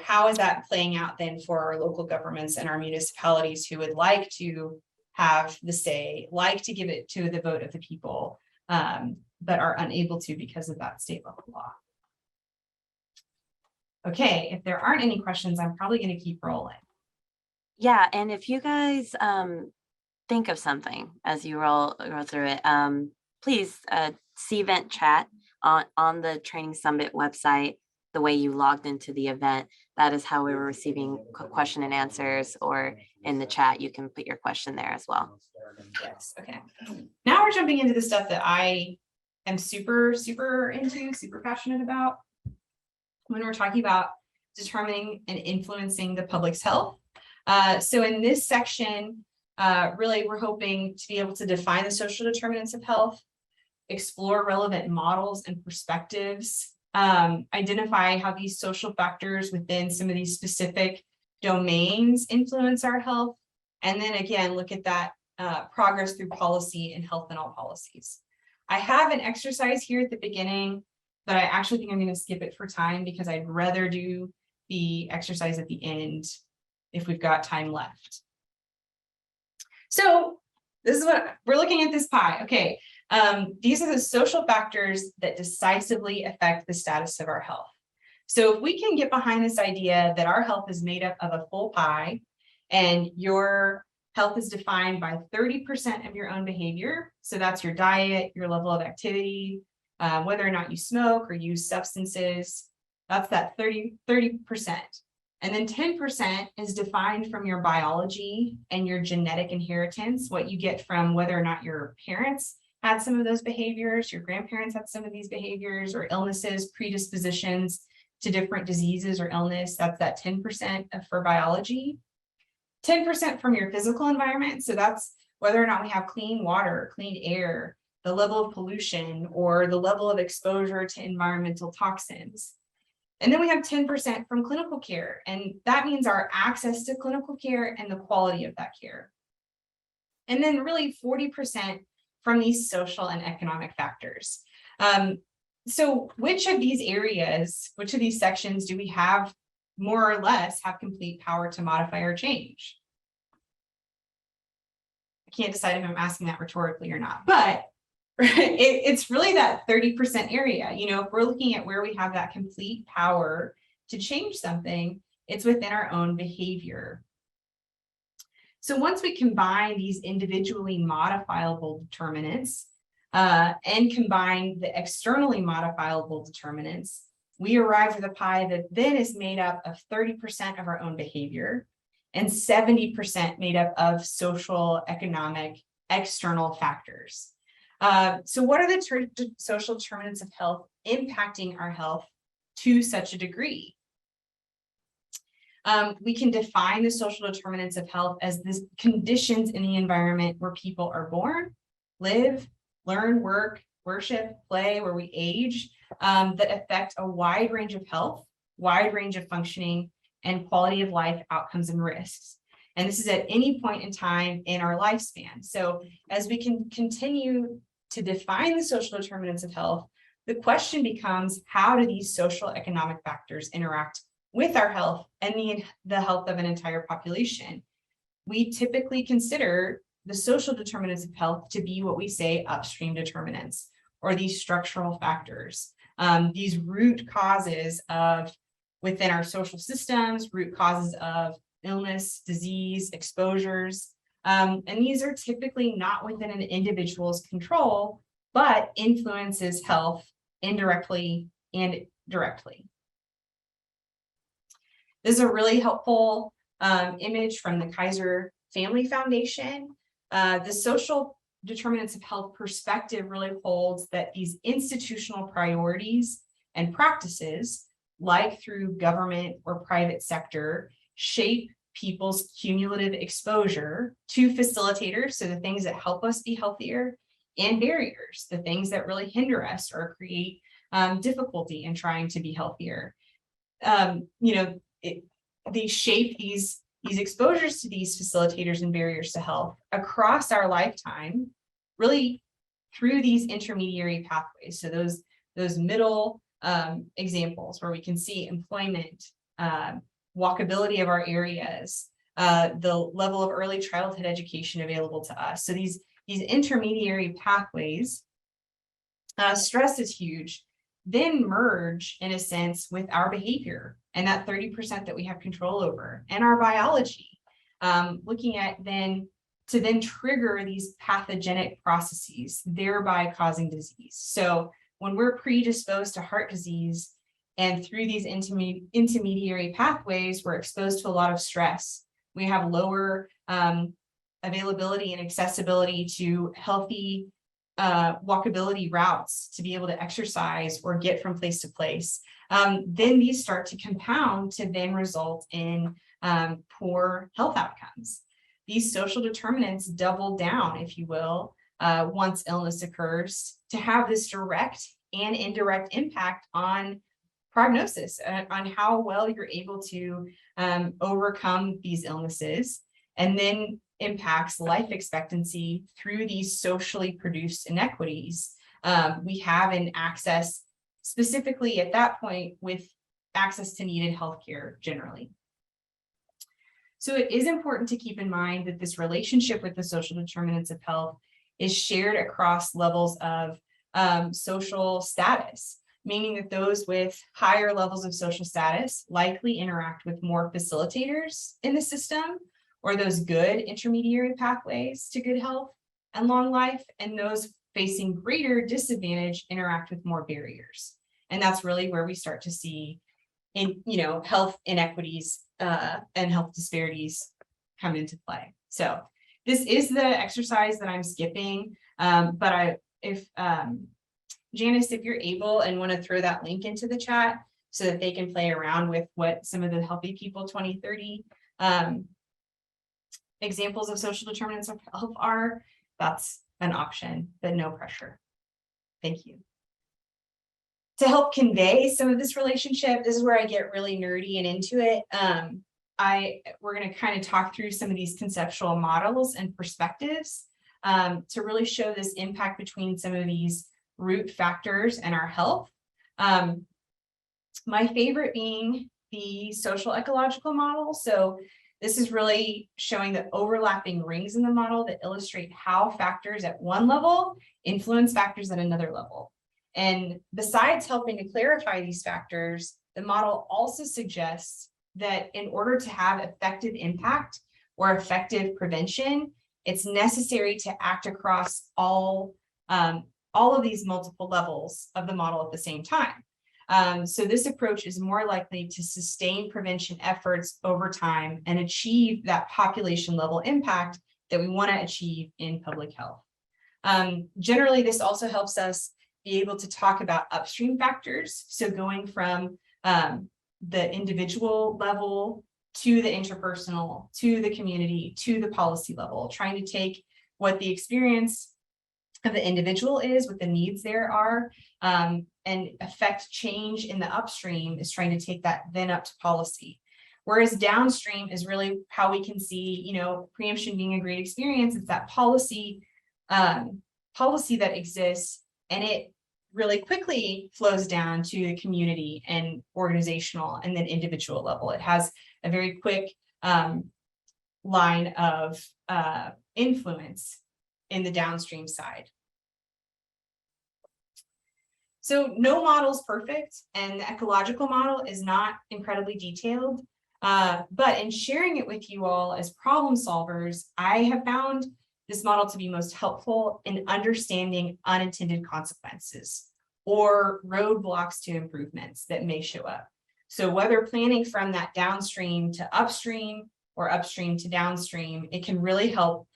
how is that playing out then for our local governments and our municipalities who would like to have the say, like to give it to the vote of the people, but are unable to because of that state level law. Okay, if there aren't any questions, I'm probably going to keep rolling. Yeah, and if you guys think of something as you roll through it, please see event chat on the Training Summit website. The way you logged into the event, that is how we were receiving question and answers, or in the chat, you can put your question there as well. Yes, okay. Now we're jumping into the stuff that I am super into, super passionate about when we're talking about determining and influencing the public's health. So in this section, really, we're hoping to be able to define the social determinants of health, explore relevant models and perspectives, identify how these social factors within some of these specific domains influence our health, and then again, look at that progress through policy and health in all policies. I have an exercise here at the beginning, but I actually think I'm going to skip it for time because I'd rather do the exercise at the end if we've got time left. So this is what we're looking at, this pie. Okay. These are the social factors that decisively affect the status of our health. So if we can get behind this idea that our health is made up of a full pie and your health is defined by 30% of your own behavior. So that's your diet, your level of activity, whether or not you smoke or use substances, that's that 30%. And then 10% is defined from your biology and your genetic inheritance, what you get from whether or not your parents had some of those behaviors, your grandparents had some of these behaviors or illnesses, predispositions to different diseases or illness. That's that 10% for biology. 10% from your physical environment. So that's whether or not we have clean water, clean air, the level of pollution, or the level of exposure to environmental toxins. And then we have 10% from clinical care. And that means our access to clinical care and the quality of that care. And then really 40% from these social and economic factors. So which of these areas, which of these sections do we have more or less have complete power to modify or change? I can't decide if I'm asking that rhetorically or not, but it's really that 30% area. You know, if we're looking at where we have that complete power to change something, it's within our own behavior. So once we combine these individually modifiable determinants and combine the externally modifiable determinants, we arrive at a pie that then is made up of 30% of our own behavior and 70% made up of social, economic, external factors. So what are the social determinants of health impacting our health to such a degree? We can define the social determinants of health as the conditions in the environment where people are born, live, learn, work, worship, play, where we age, that affect a wide range of health, wide range of functioning, and quality of life outcomes and risks. And this is at any point in time in our lifespan. So as we can continue to define the social determinants of health, the question becomes, how do these social economic factors interact with our health and the health of an entire population? We typically consider the social determinants of health to be what we say upstream determinants, or these structural factors, these root causes of within our social systems, root causes of illness, disease, exposures. And these are typically not within an individual's control, but influences health indirectly and directly. This is a really helpful image from the Kaiser Family Foundation. The social determinants of health perspective really holds that these institutional priorities and practices, like through government or private sector, shape people's cumulative exposure to facilitators, so the things that help us be healthier, and barriers, the things that really hinder us or create difficulty in trying to be healthier. They shape these exposures to these facilitators and barriers to health across our lifetime, really through these intermediary pathways. So those middle examples where we can see employment, walkability of our areas, the level of early childhood education available to us. So these intermediary pathways, stress is huge, then merge in a sense with our behavior and that 30% that we have control over, and our biology, looking at then trigger these pathogenic processes, thereby causing disease. So when we're predisposed to heart disease and through these intermediary pathways, we're exposed to a lot of stress. We have lower availability and accessibility to healthy walkability routes to be able to exercise or get from place to place. Then these start to compound to then result in poor health outcomes. These social determinants double down, if you will, once illness occurs, to have this direct and indirect impact on prognosis, on how well you're able to overcome these illnesses, and then impacts life expectancy through these socially produced inequities we have in access, specifically at that point with access to needed healthcare generally. So it is important to keep in mind that this relationship with the social determinants of health is shared across levels of social status, meaning that those with higher levels of social status likely interact with more facilitators in the system, or those good intermediary pathways to good health and long life, and those facing greater disadvantage interact with more barriers. And that's really where we start to see health inequities and health disparities come into play. So this is the exercise that I'm skipping, but Janice, if you're able and want to throw that link into the chat so that they can play around with what some of the Healthy People 2030 examples of social determinants of health are, that's an option, but no pressure. Thank you. To help convey some of this relationship, this is where I get really nerdy and into it. We're going to kind of talk through some of these conceptual models and perspectives to really show this impact between some of these root factors and our health. My favorite being the social ecological model. So this is really showing the overlapping rings in the model that illustrate how factors at one level influence factors at another level. And besides helping to clarify these factors, the model also suggests that in order to have effective impact or effective prevention, it's necessary to act across all of these multiple levels of the model at the same time. So this approach is more likely to sustain prevention efforts over time and achieve that population level impact that we want to achieve in public health. Generally, this also helps us be able to talk about upstream factors. So going from the individual level to the interpersonal, to the community, to the policy level, trying to take what the experience of the individual is, what the needs there are, and affect change in the upstream is trying to take that then up to policy. Whereas downstream is really how we can see, preemption being a great experience. It's that policy that exists, and it really quickly flows down to the community and organizational and then individual level. It has a very quick line of influence in the downstream side. So no model is perfect, and the ecological model is not incredibly detailed, but in sharing it with you all as problem solvers, I have found this model to be most helpful in understanding unintended consequences or roadblocks to improvements that may show up. So whether planning from that downstream to upstream or upstream to downstream, it can really help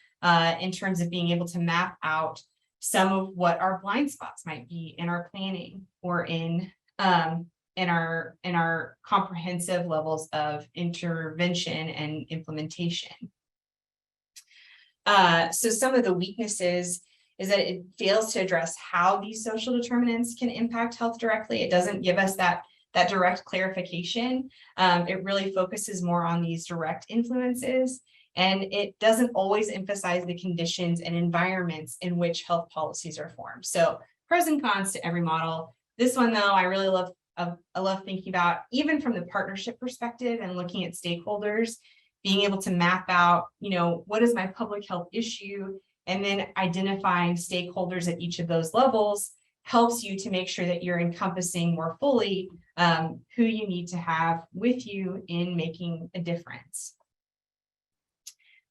in terms of being able to map out some of what our blind spots might be in our planning or in our comprehensive levels of intervention and implementation. So some of the weaknesses is that it fails to address how these social determinants can impact health directly. It doesn't give us that direct clarification. It really focuses more on these direct influences, and it doesn't always emphasize the conditions and environments in which health policies are formed. So pros and cons to every model. This one, though, I really love. I love thinking about, even from the partnership perspective and looking at stakeholders, being able to map out, what is my public health issue, and then identifying stakeholders at each of those levels helps you to make sure that you're encompassing more fully who you need to have with you in making a difference.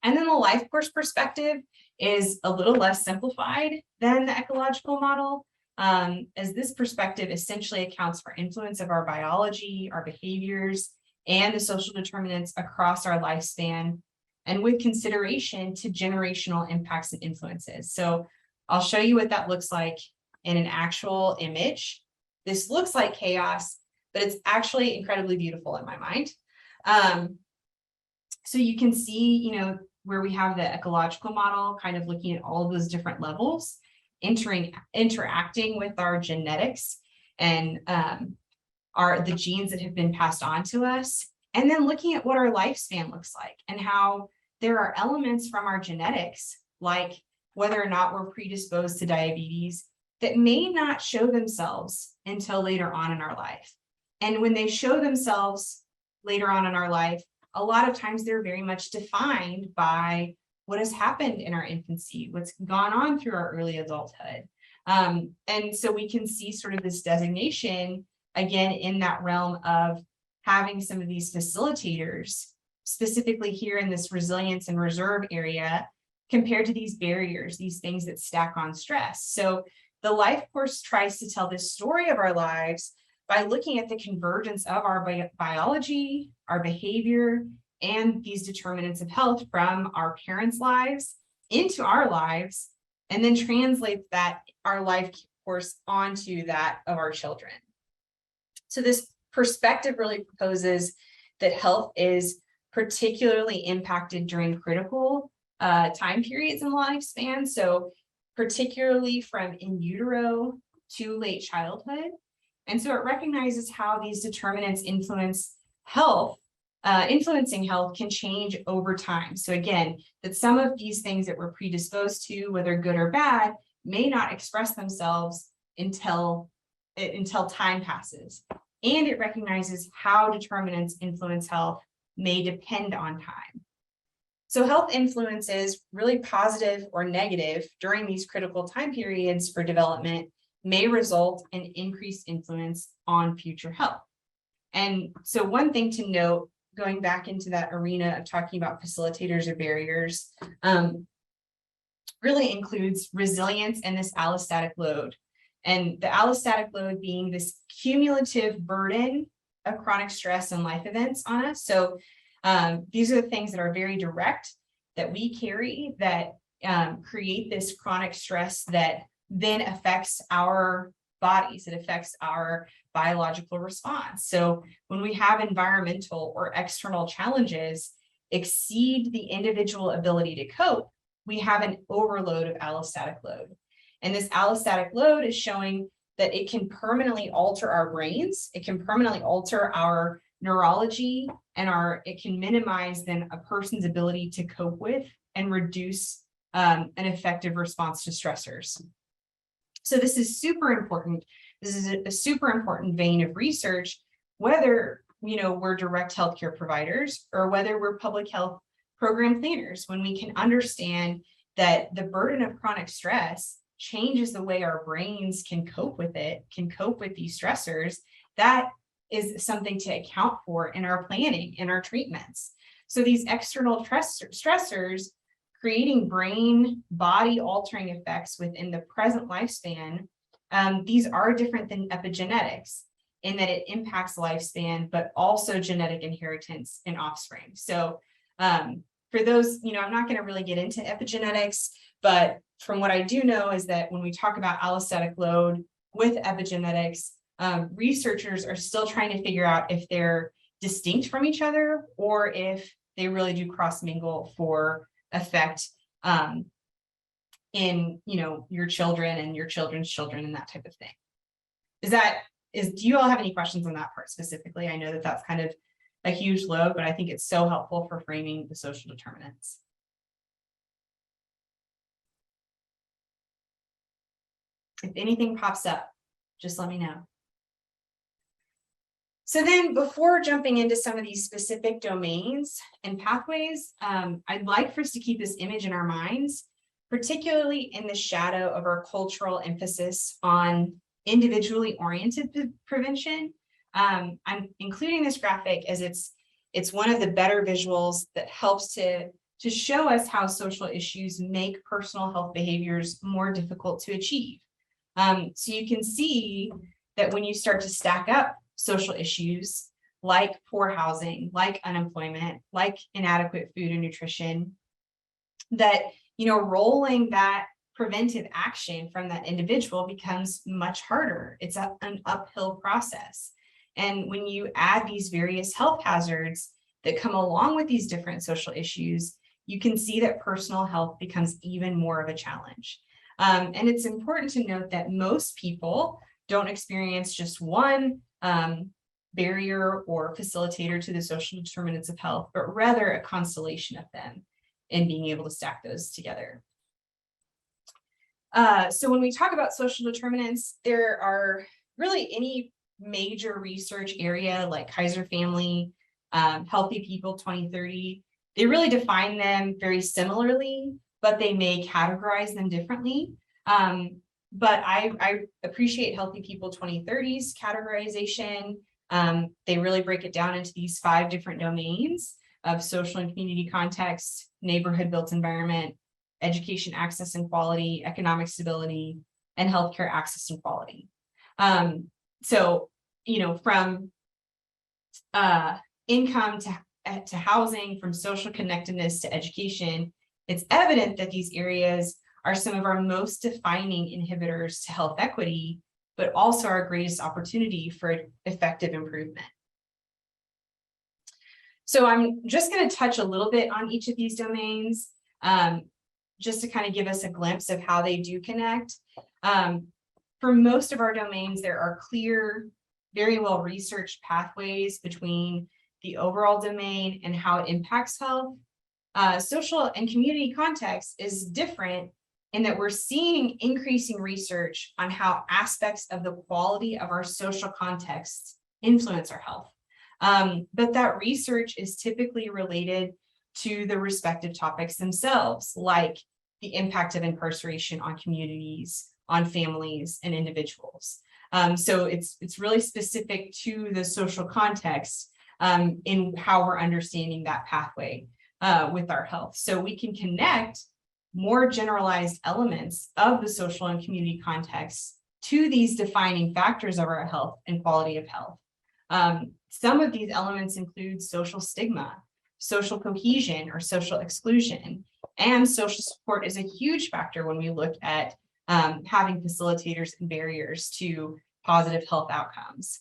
And then the life course perspective is a little less simplified than the ecological model, as this perspective essentially accounts for influence of our biology, our behaviors, and the social determinants across our lifespan, and with consideration to generational impacts and influences. So I'll show you what that looks like in an actual image. This looks like chaos, but it's actually incredibly beautiful in my mind. So you can see, where we have the ecological model, kind of looking at all of those different levels, interacting with our genetics and the genes that have been passed on to us, and then looking at what our lifespan looks like and how there are elements from our genetics, like whether or not we're predisposed to diabetes, that may not show themselves until later on in our life. And when they show themselves later on in our life, a lot of times they're very much defined by what has happened in our infancy, what's gone on through our early adulthood. And so we can see sort of this designation, again, in that realm of having some of these facilitators, specifically here in this resilience and reserve area, compared to these barriers, these things that stack on stress. So the life course tries to tell this story of our lives by looking at the convergence of our biology, our behavior, and these determinants of health from our parents' lives into our lives, and then translate that our life course onto that of our children. So this perspective really proposes that health is particularly impacted during critical time periods in lifespan. So particularly from in utero to late childhood. And so it recognizes how these determinants influence health, influencing health can change over time. So again, that some of these things that we're predisposed to, whether good or bad, may not express themselves until time passes. And it recognizes how determinants influence health may depend on time. So health influences, really positive or negative, during these critical time periods for development may result in increased influence on future health. And so one thing to note, going back into that arena of talking about facilitators or barriers, really includes resilience and this allostatic load. And the allostatic load being this cumulative burden of chronic stress and life events on us. So these are the things that are very direct that we carry that create this chronic stress that then affects our bodies. It affects our biological response. So when we have environmental or external challenges exceed the individual ability to cope, we have an overload of allostatic load. And this allostatic load is showing that it can permanently alter our brains. It can permanently alter our neurology, and it can minimize then a person's ability to cope with and reduce an effective response to stressors. So this is super important. This is a super important vein of research, whether we're direct healthcare providers or whether we're public health program planners, when we can understand that the burden of chronic stress changes the way our brains can cope with it, can cope with these stressors. That is something to account for in our planning, in our treatments. So these external stressors creating brain body altering effects within the present lifespan, these are different than epigenetics in that it impacts lifespan, but also genetic inheritance in offspring. So for those, I'm not going to really get into epigenetics, but from what I do know is that when we talk about allostatic load with epigenetics, researchers are still trying to figure out if they're distinct from each other or if they really do cross mingle for effect in your children and your children's children and that type of thing. Do you all have any questions on that part specifically? I know that that's kind of a huge load, but I think it's so helpful for framing the social determinants. If anything pops up, just let me know. So then before jumping into some of these specific domains and pathways, I'd like for us to keep this image in our minds, particularly in the shadow of our cultural emphasis on individually oriented prevention. I'm including this graphic as it's one of the better visuals that helps to show us how social issues make personal health behaviors more difficult to achieve. So you can see that when you start to stack up social issues like poor housing, like unemployment, like inadequate food and nutrition, that rolling that preventive action from that individual becomes much harder. It's an uphill process. And when you add these various health hazards that come along with these different social issues, you can see that personal health becomes even more of a challenge. And it's important to note that most people don't experience just one barrier or facilitator to the social determinants of health, but rather a constellation of them in being able to stack those together. So when we talk about social determinants, there are really any major research area like Kaiser Family, Healthy People 2030, they really define them very similarly, but they may categorize them differently. But I appreciate Healthy People 2030's categorization. They really break it down into these 5 different domains of social and community context, neighborhood built environment, education access and quality, economic stability, and healthcare access and quality. So from income to housing, from social connectedness to education, it's evident that these areas are some of our most defining inhibitors to health equity, but also our greatest opportunity for effective improvement. So I'm just going to touch a little bit on each of these domains, just to kind of give us a glimpse of how they do connect. For most of our domains, there are clear, very well researched pathways between the overall domain and how it impacts health. Social and community context is different in that we're seeing increasing research on how aspects of the quality of our social contexts influence our health. But that research is typically related to the respective topics themselves, like the impact of incarceration on communities, on families and individuals. So it's really specific to the social context in how we're understanding that pathway with our health. So we can connect more generalized elements of the social and community context to these defining factors of our health and quality of health. Some of these elements include social stigma, social cohesion or social exclusion, and social support is a huge factor when we look at having facilitators and barriers to positive health outcomes.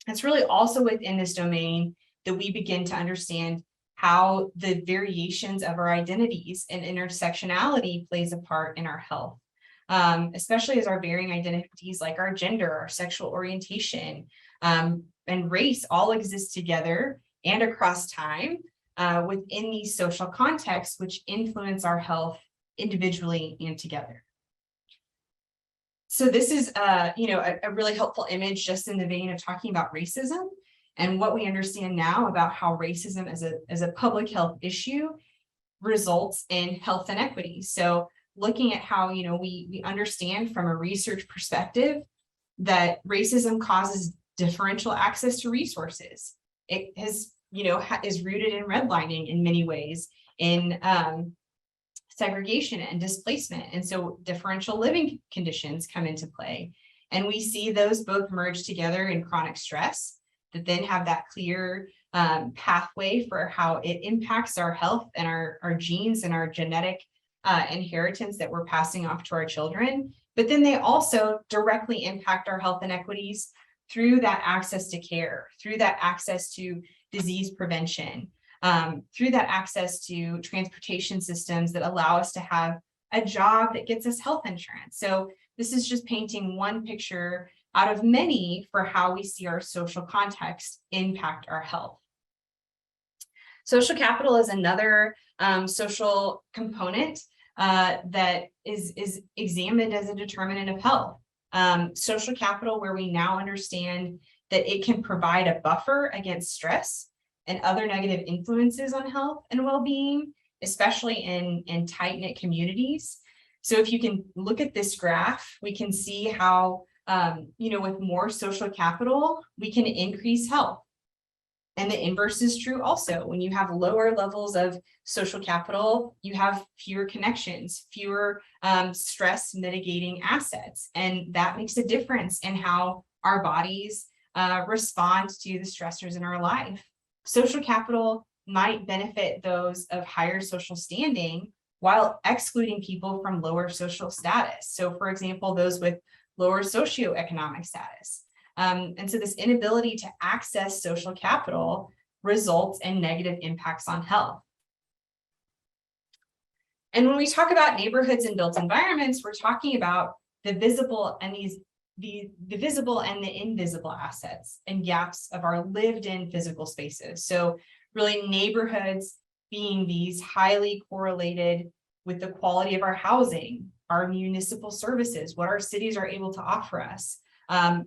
It's really also within this domain that we begin to understand how the variations of our identities and intersectionality plays a part in our health, especially as our varying identities like our gender, our sexual orientation, and race all exist together and across time within these social contexts, which influence our health individually and together. So this is a really helpful image just in the vein of talking about racism and what we understand now about how racism as a public health issue results in health inequities. So looking at how we understand from a research perspective that racism causes differential access to resources. It has is rooted in redlining in many ways, in segregation and displacement. And so differential living conditions come into play. And we see those both merge together in chronic stress that then have that clear pathway for how it impacts our health and our genes and our genetic inheritance that we're passing off to our children. But then they also directly impact our health inequities through that access to care, through that access to disease prevention, through that access to transportation systems that allow us to have a job that gets us health insurance. So this is just painting one picture out of many for how we see our social context impact our health. Social capital is another social component that is examined as a determinant of health. Social capital, where we now understand that it can provide a buffer against stress and other negative influences on health and well-being, especially in tight-knit communities. So if you can look at this graph, we can see how, with more social capital, we can increase health. And the inverse is true also. When you have lower levels of social capital, you have fewer connections, fewer stress mitigating assets. And that makes a difference in how our bodies respond to the stressors in our life. Social capital might benefit those of higher social standing while excluding people from lower social status. So for example, those with lower socioeconomic status. And so this inability to access social capital results in negative impacts on health. And when we talk about neighborhoods and built environments, we're talking about the visible and the visible and the invisible assets and gaps of our lived in physical spaces. So really neighborhoods being these highly correlated with the quality of our housing, our municipal services, what our cities are able to offer us,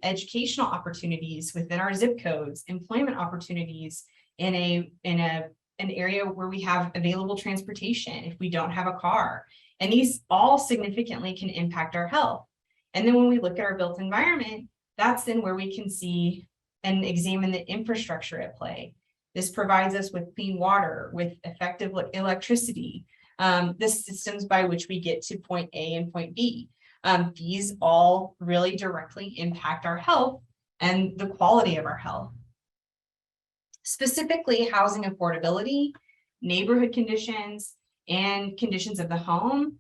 educational opportunities within our zip codes, employment opportunities in an area where we have available transportation if we don't have a car. And these all significantly can impact our health. And then when we look at our built environment, that's then where we can see and examine the infrastructure at play. This provides us with clean water, with effective electricity, the systems by which we get to point A and point B. These all really directly impact our health and the quality of our health. Specifically, housing affordability, neighborhood conditions, and conditions of the home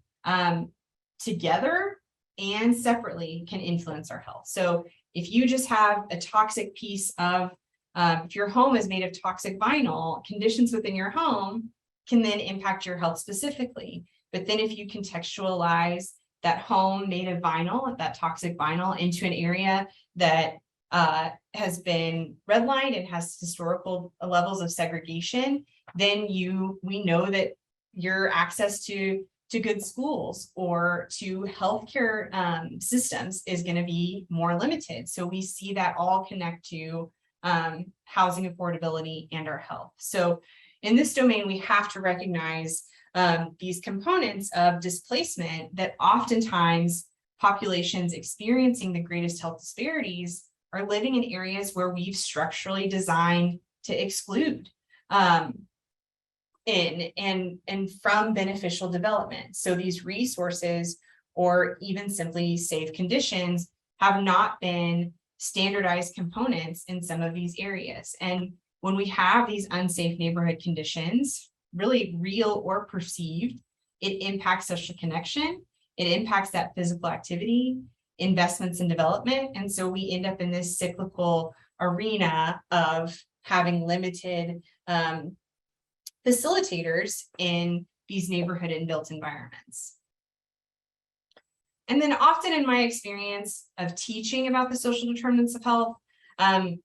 together and separately can influence our health. So if you just have a toxic piece of, if your home is made of toxic vinyl, conditions within your home can then impact your health specifically. But then if you contextualize that home made of vinyl, that toxic vinyl, into an area that has been redlined and has historical levels of segregation, then we know that your access to good schools or to healthcare systems is going to be more limited. So we see that all connect to housing affordability and our health. So in this domain, we have to recognize these components of displacement that oftentimes populations experiencing the greatest health disparities are living in areas where we've structurally designed to exclude and from beneficial development. So these resources, or even simply safe conditions, have not been standardized components in some of these areas. And when we have these unsafe neighborhood conditions, really real or perceived, it impacts social connection, it impacts that physical activity, investments in development. And so we end up in this cyclical arena of having limited facilitators in these neighborhood and built environments. And then often in my experience of teaching about the social determinants of health,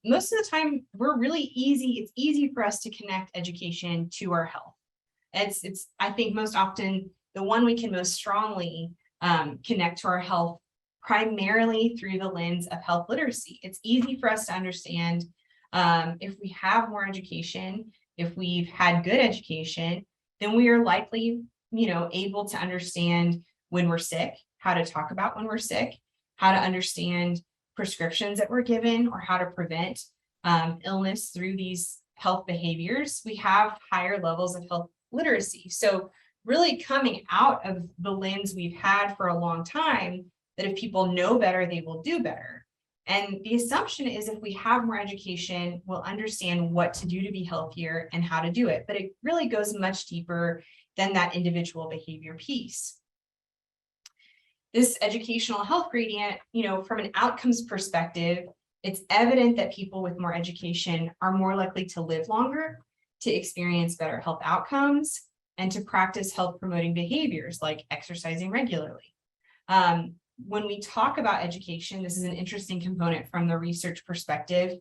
most of the time it's easy for us to connect education to our health. It's I think most often the one we can most strongly connect to our health primarily through the lens of health literacy. It's easy for us to understand if we have more education, if we've had good education, then we are likely, able to understand when we're sick, how to talk about when we're sick, how to understand prescriptions that we're given, or how to prevent illness through these health behaviors. We have higher levels of health literacy. So really coming out of the lens we've had for a long time, that if people know better, they will do better. And the assumption is if we have more education, we'll understand what to do to be healthier and how to do it. But it really goes much deeper than that individual behavior piece. This educational health gradient, from an outcomes perspective, it's evident that people with more education are more likely to live longer, to experience better health outcomes, and to practice health promoting behaviors like exercising regularly. When we talk about education, this is an interesting component from the research perspective.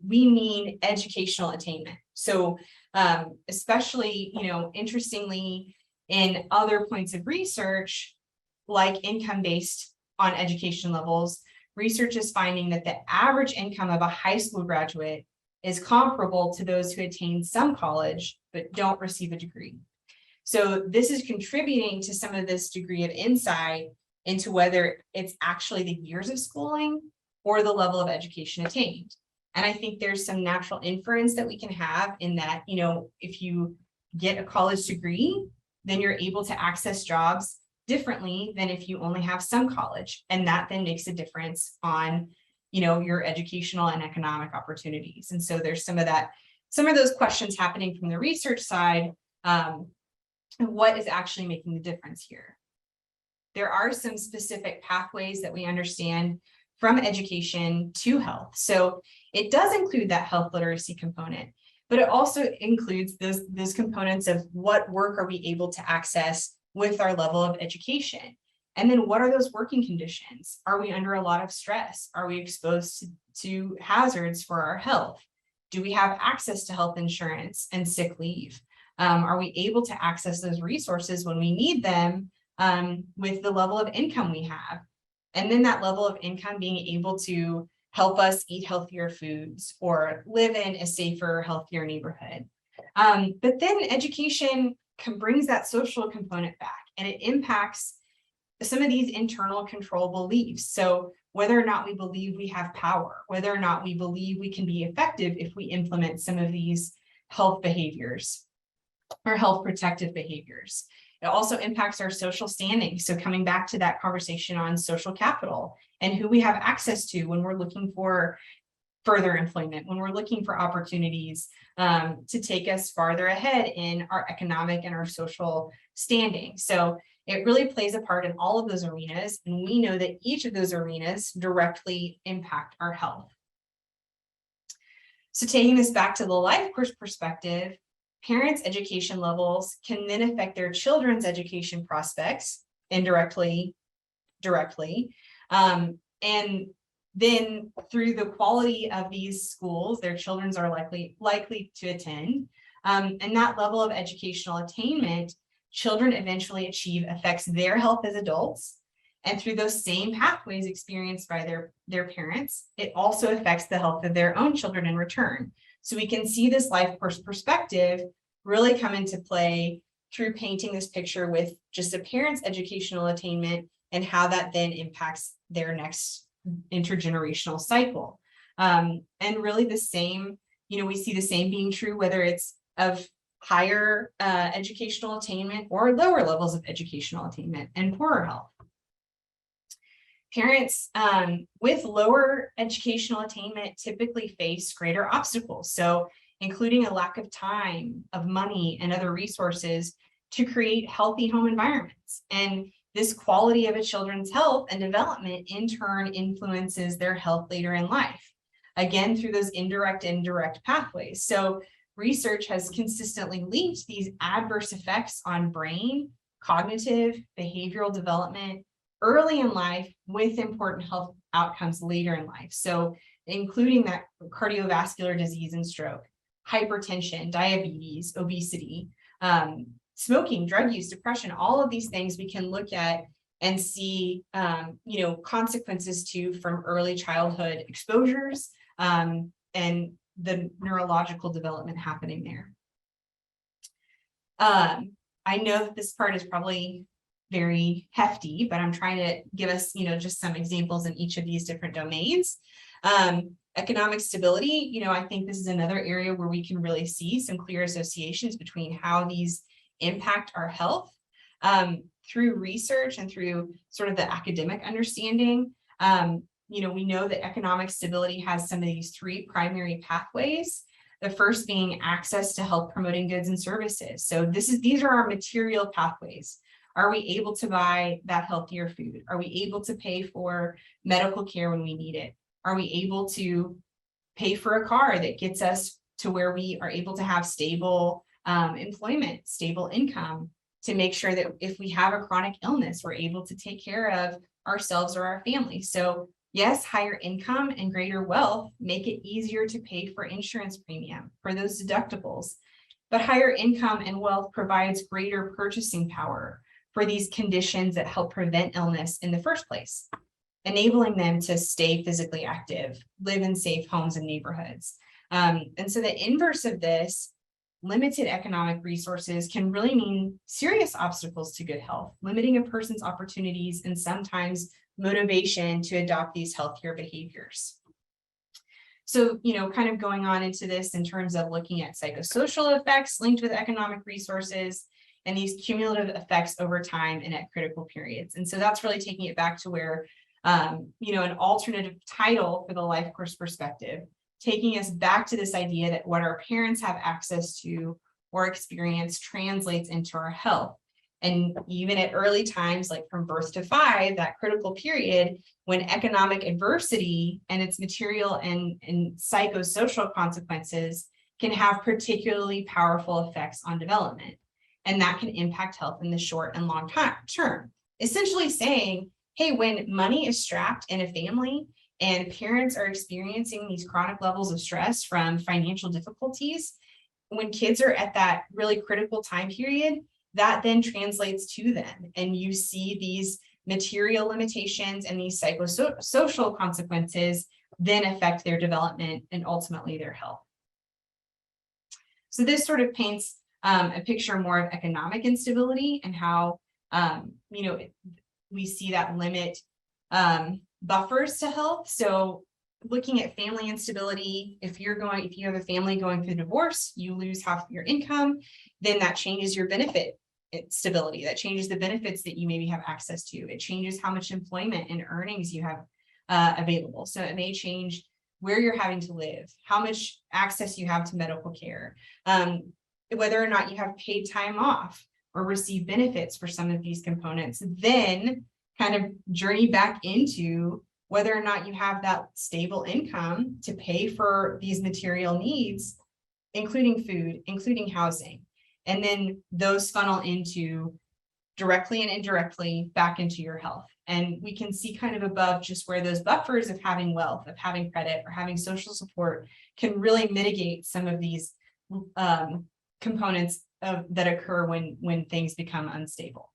We mean educational attainment. So especially, interestingly, in other points of research, like income-based on education levels, research is finding that the average income of a high school graduate is comparable to those who attain some college but don't receive a degree. So this is contributing to some of this degree of insight into whether it's actually the years of schooling or the level of education attained. And I think there's some natural inference that we can have in that, if you get a college degree, then you're able to access jobs differently than if you only have some college. And that then makes a difference on, your educational and economic opportunities. And so there's some of those questions happening from the research side. What is actually making the difference here? There are some specific pathways that we understand from education to health. So it does include that health literacy component, but it also includes those components of what work are we able to access with our level of education. And then what are those working conditions? Are we under a lot of stress? Are we exposed to hazards for our health? Do we have access to health insurance and sick leave? Are we able to access those resources when we need them with the level of income we have? And then that level of income being able to help us eat healthier foods or live in a safer, healthier neighborhood. But then education brings that social component back, and it impacts some of these internal control beliefs. So whether or not we believe we have power, whether or not we believe we can be effective if we implement some of these health behaviors or health protective behaviors. It also impacts our social standing. So coming back to that conversation on social capital, and who we have access to when we're looking for further employment, when we're looking for opportunities to take us farther ahead in our economic and our social standing. So it really plays a part in all of those arenas, and we know that each of those arenas directly impact our health. So taking this back to the life course perspective, parents' education levels can then affect their children's education prospects indirectly, directly, and then through the quality of these schools, their children are likely to attend, and that level of educational attainment children eventually achieve affects their health as adults. And through those same pathways experienced by their parents, it also affects the health of their own children in return. So we can see this life course perspective really come into play through painting this picture with just a parent's educational attainment and how that then impacts their next intergenerational cycle. And really the same, we see the same being true, whether it's of higher educational attainment or lower levels of educational attainment and poorer health. Parents with lower educational attainment typically face greater obstacles. So including a lack of time, of money, and other resources to create healthy home environments. And this quality of a children's health and development in turn influences their health later in life, again, through those indirect and direct pathways. So research has consistently linked these adverse effects on brain, cognitive, behavioral development early in life with important health outcomes later in life. So including that cardiovascular disease and stroke, hypertension, diabetes, obesity, smoking, drug use, depression, all of these things we can look at and see, consequences to from early childhood exposures and the neurological development happening there. I know that this part is probably very hefty, but I'm trying to give us, just some examples in each of these different domains. Economic stability, I think this is another area where we can really see some clear associations between how these impact our health through research and through sort of the academic understanding. We know that economic stability has some of these three primary pathways. The first being access to health promoting goods and services. So these are our material pathways. Are we able to buy that healthier food? Are we able to pay for medical care when we need it? Are we able to pay for a car that gets us to where we are able to have stable employment, stable income, to make sure that if we have a chronic illness, we're able to take care of ourselves or our family? So yes, higher income and greater wealth make it easier to pay for insurance premium, for those deductibles. But higher income and wealth provides greater purchasing power for these conditions that help prevent illness in the first place, enabling them to stay physically active, live in safe homes and neighborhoods. And so the inverse of this, limited economic resources, can really mean serious obstacles to good health, limiting a person's opportunities and sometimes motivation to adopt these healthier behaviors. So, kind of going on into this in terms of looking at psychosocial effects linked with economic resources and these cumulative effects over time and at critical periods. And so that's really taking it back to where, an alternative title for the life course perspective, taking us back to this idea that what our parents have access to or experience translates into our health. And even at early times, like from birth to 5, that critical period when economic adversity and its material and psychosocial consequences can have particularly powerful effects on development. And that can impact health in the short and long term. Essentially saying, hey, when money is strapped in a family and parents are experiencing these chronic levels of stress from financial difficulties, when kids are at that really critical time period, that then translates to them. And you see these material limitations and these psychosocial consequences then affect their development and ultimately their health. So this sort of paints a picture more of economic instability and how, we see that limit buffers to health. So looking at family instability, if you have a family going through divorce, you lose half of your income, then that changes your benefit stability. That changes the benefits that you maybe have access to. It changes how much employment and earnings you have available. So it may change where you're having to live, how much access you have to medical care, whether or not you have paid time off or receive benefits for some of these components, then kind of journey back into whether or not you have that stable income to pay for these material needs, including food, including housing. And then those funnel into directly and indirectly back into your health. And we can see kind of above just where those buffers of having wealth, of having credit, or having social support can really mitigate some of these components that occur when things become unstable.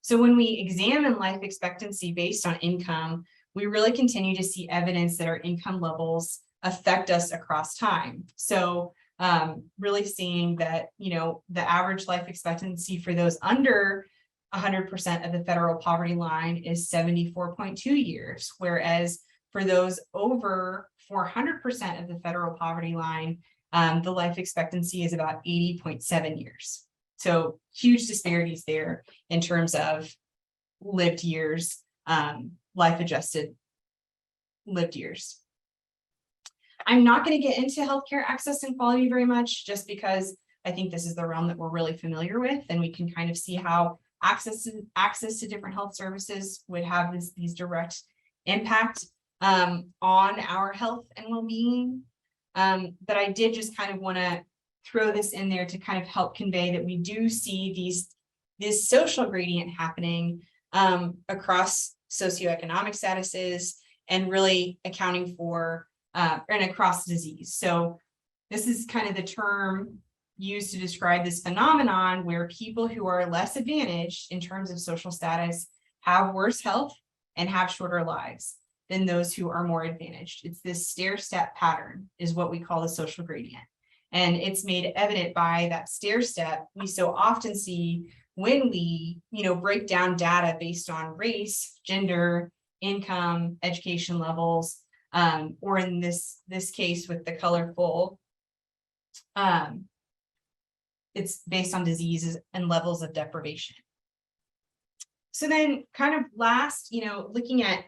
So when we examine life expectancy based on income, we really continue to see evidence that our income levels affect us across time. So really seeing that, the average life expectancy for those under 100% of the federal poverty line is 74.2 years, whereas for those over 400% of the federal poverty line, the life expectancy is about 80.7 years. So huge disparities there in terms of lived years, life adjusted lived years. I'm not going to get into healthcare access and quality very much, just because I think this is the realm that we're really familiar with, and we can kind of see how access to different health services would have these direct impact on our health and well-being. But I did just kind of want to throw this in there to kind of help convey that we do see this social gradient happening across socioeconomic statuses, and really accounting for and across disease. So this is kind of the term used to describe this phenomenon where people who are less advantaged in terms of social status have worse health and have shorter lives than those who are more advantaged. It's this stair-step pattern is what we call the social gradient. And it's made evident by that stair step we so often see when we, break down data based on race, gender, income, education levels, or in this case with the colorful, it's based on diseases and levels of deprivation. So then kind of last, looking at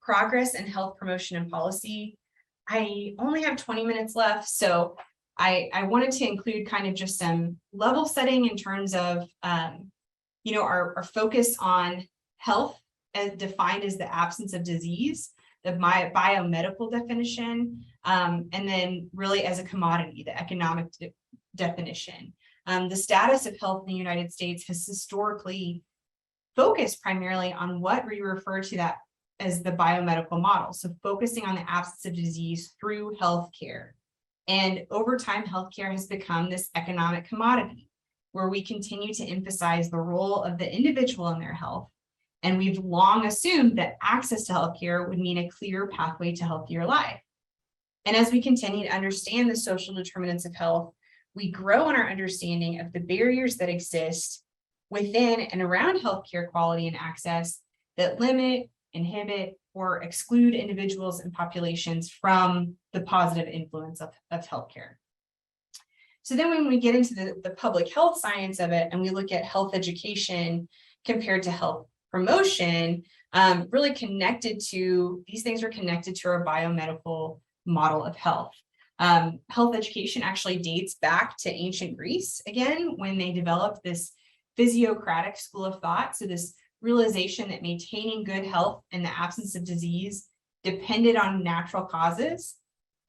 progress in health promotion and policy, I only have 20 minutes left. So I wanted to include kind of just some level setting in terms of, our focus on health as defined as the absence of disease, the biomedical definition, and then really as a commodity, the economic definition. The status of health in the United States has historically focused primarily on what we refer to that as the biomedical model. So focusing on the absence of disease through healthcare. And over time, healthcare has become this economic commodity where we continue to emphasize the role of the individual in their health. And we've long assumed that access to healthcare would mean a clear pathway to healthier life. And as we continue to understand the social determinants of health, we grow in our understanding of the barriers that exist within and around healthcare quality and access that limit, inhibit, or exclude individuals and populations from the positive influence of healthcare. So then when we get into the public health science of it, and we look at health education compared to health promotion, really these things are connected to our biomedical model of health. Health education actually dates back to ancient Greece, again, when they developed this physiocratic school of thought. So this realization that maintaining good health in the absence of disease depended on natural causes,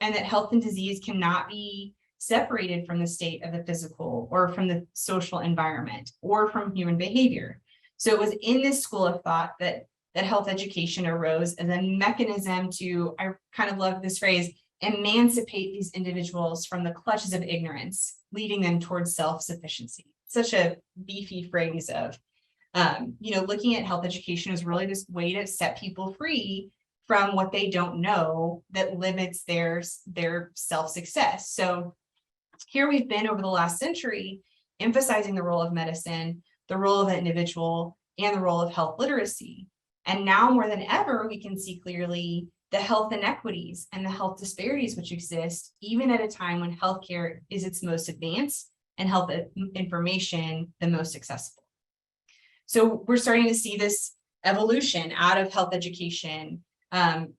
and that health and disease cannot be separated from the state of the physical or from the social environment or from human behavior. So it was in this school of thought that health education arose as a mechanism to, I kind of love this phrase, emancipate these individuals from the clutches of ignorance, leading them towards self-sufficiency. Such a beefy phrase of, looking at health education is really this way to set people free from what they don't know that limits their self-success. So here we've been over the last century emphasizing the role of medicine, the role of the individual, and the role of health literacy. And now more than ever, we can see clearly the health inequities and the health disparities which exist, even at a time when healthcare is its most advanced and health information the most accessible. So we're starting to see this evolution out of health education,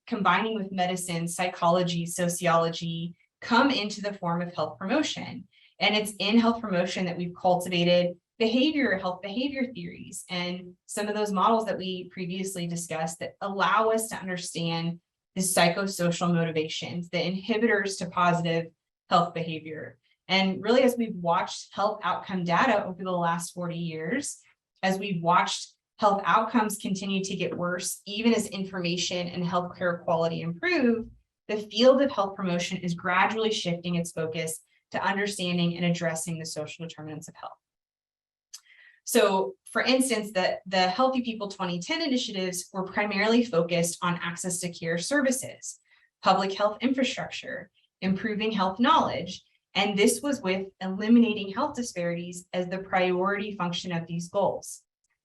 combining with medicine, psychology, sociology, come into the form of health promotion. And it's in health promotion that we've cultivated health behavior theories, and some of those models that we previously discussed that allow us to understand the psychosocial motivations, the inhibitors to positive health behavior. And really, as we've watched health outcome data over the last 40 years, as we've watched health outcomes continue to get worse, even as information and healthcare quality improve, the field of health promotion is gradually shifting its focus to understanding and addressing the social determinants of health. So, for instance, the Healthy People 2010 initiatives were primarily focused on access to care services, public health infrastructure, improving health knowledge, and this was with eliminating health disparities as the priority function of these goals.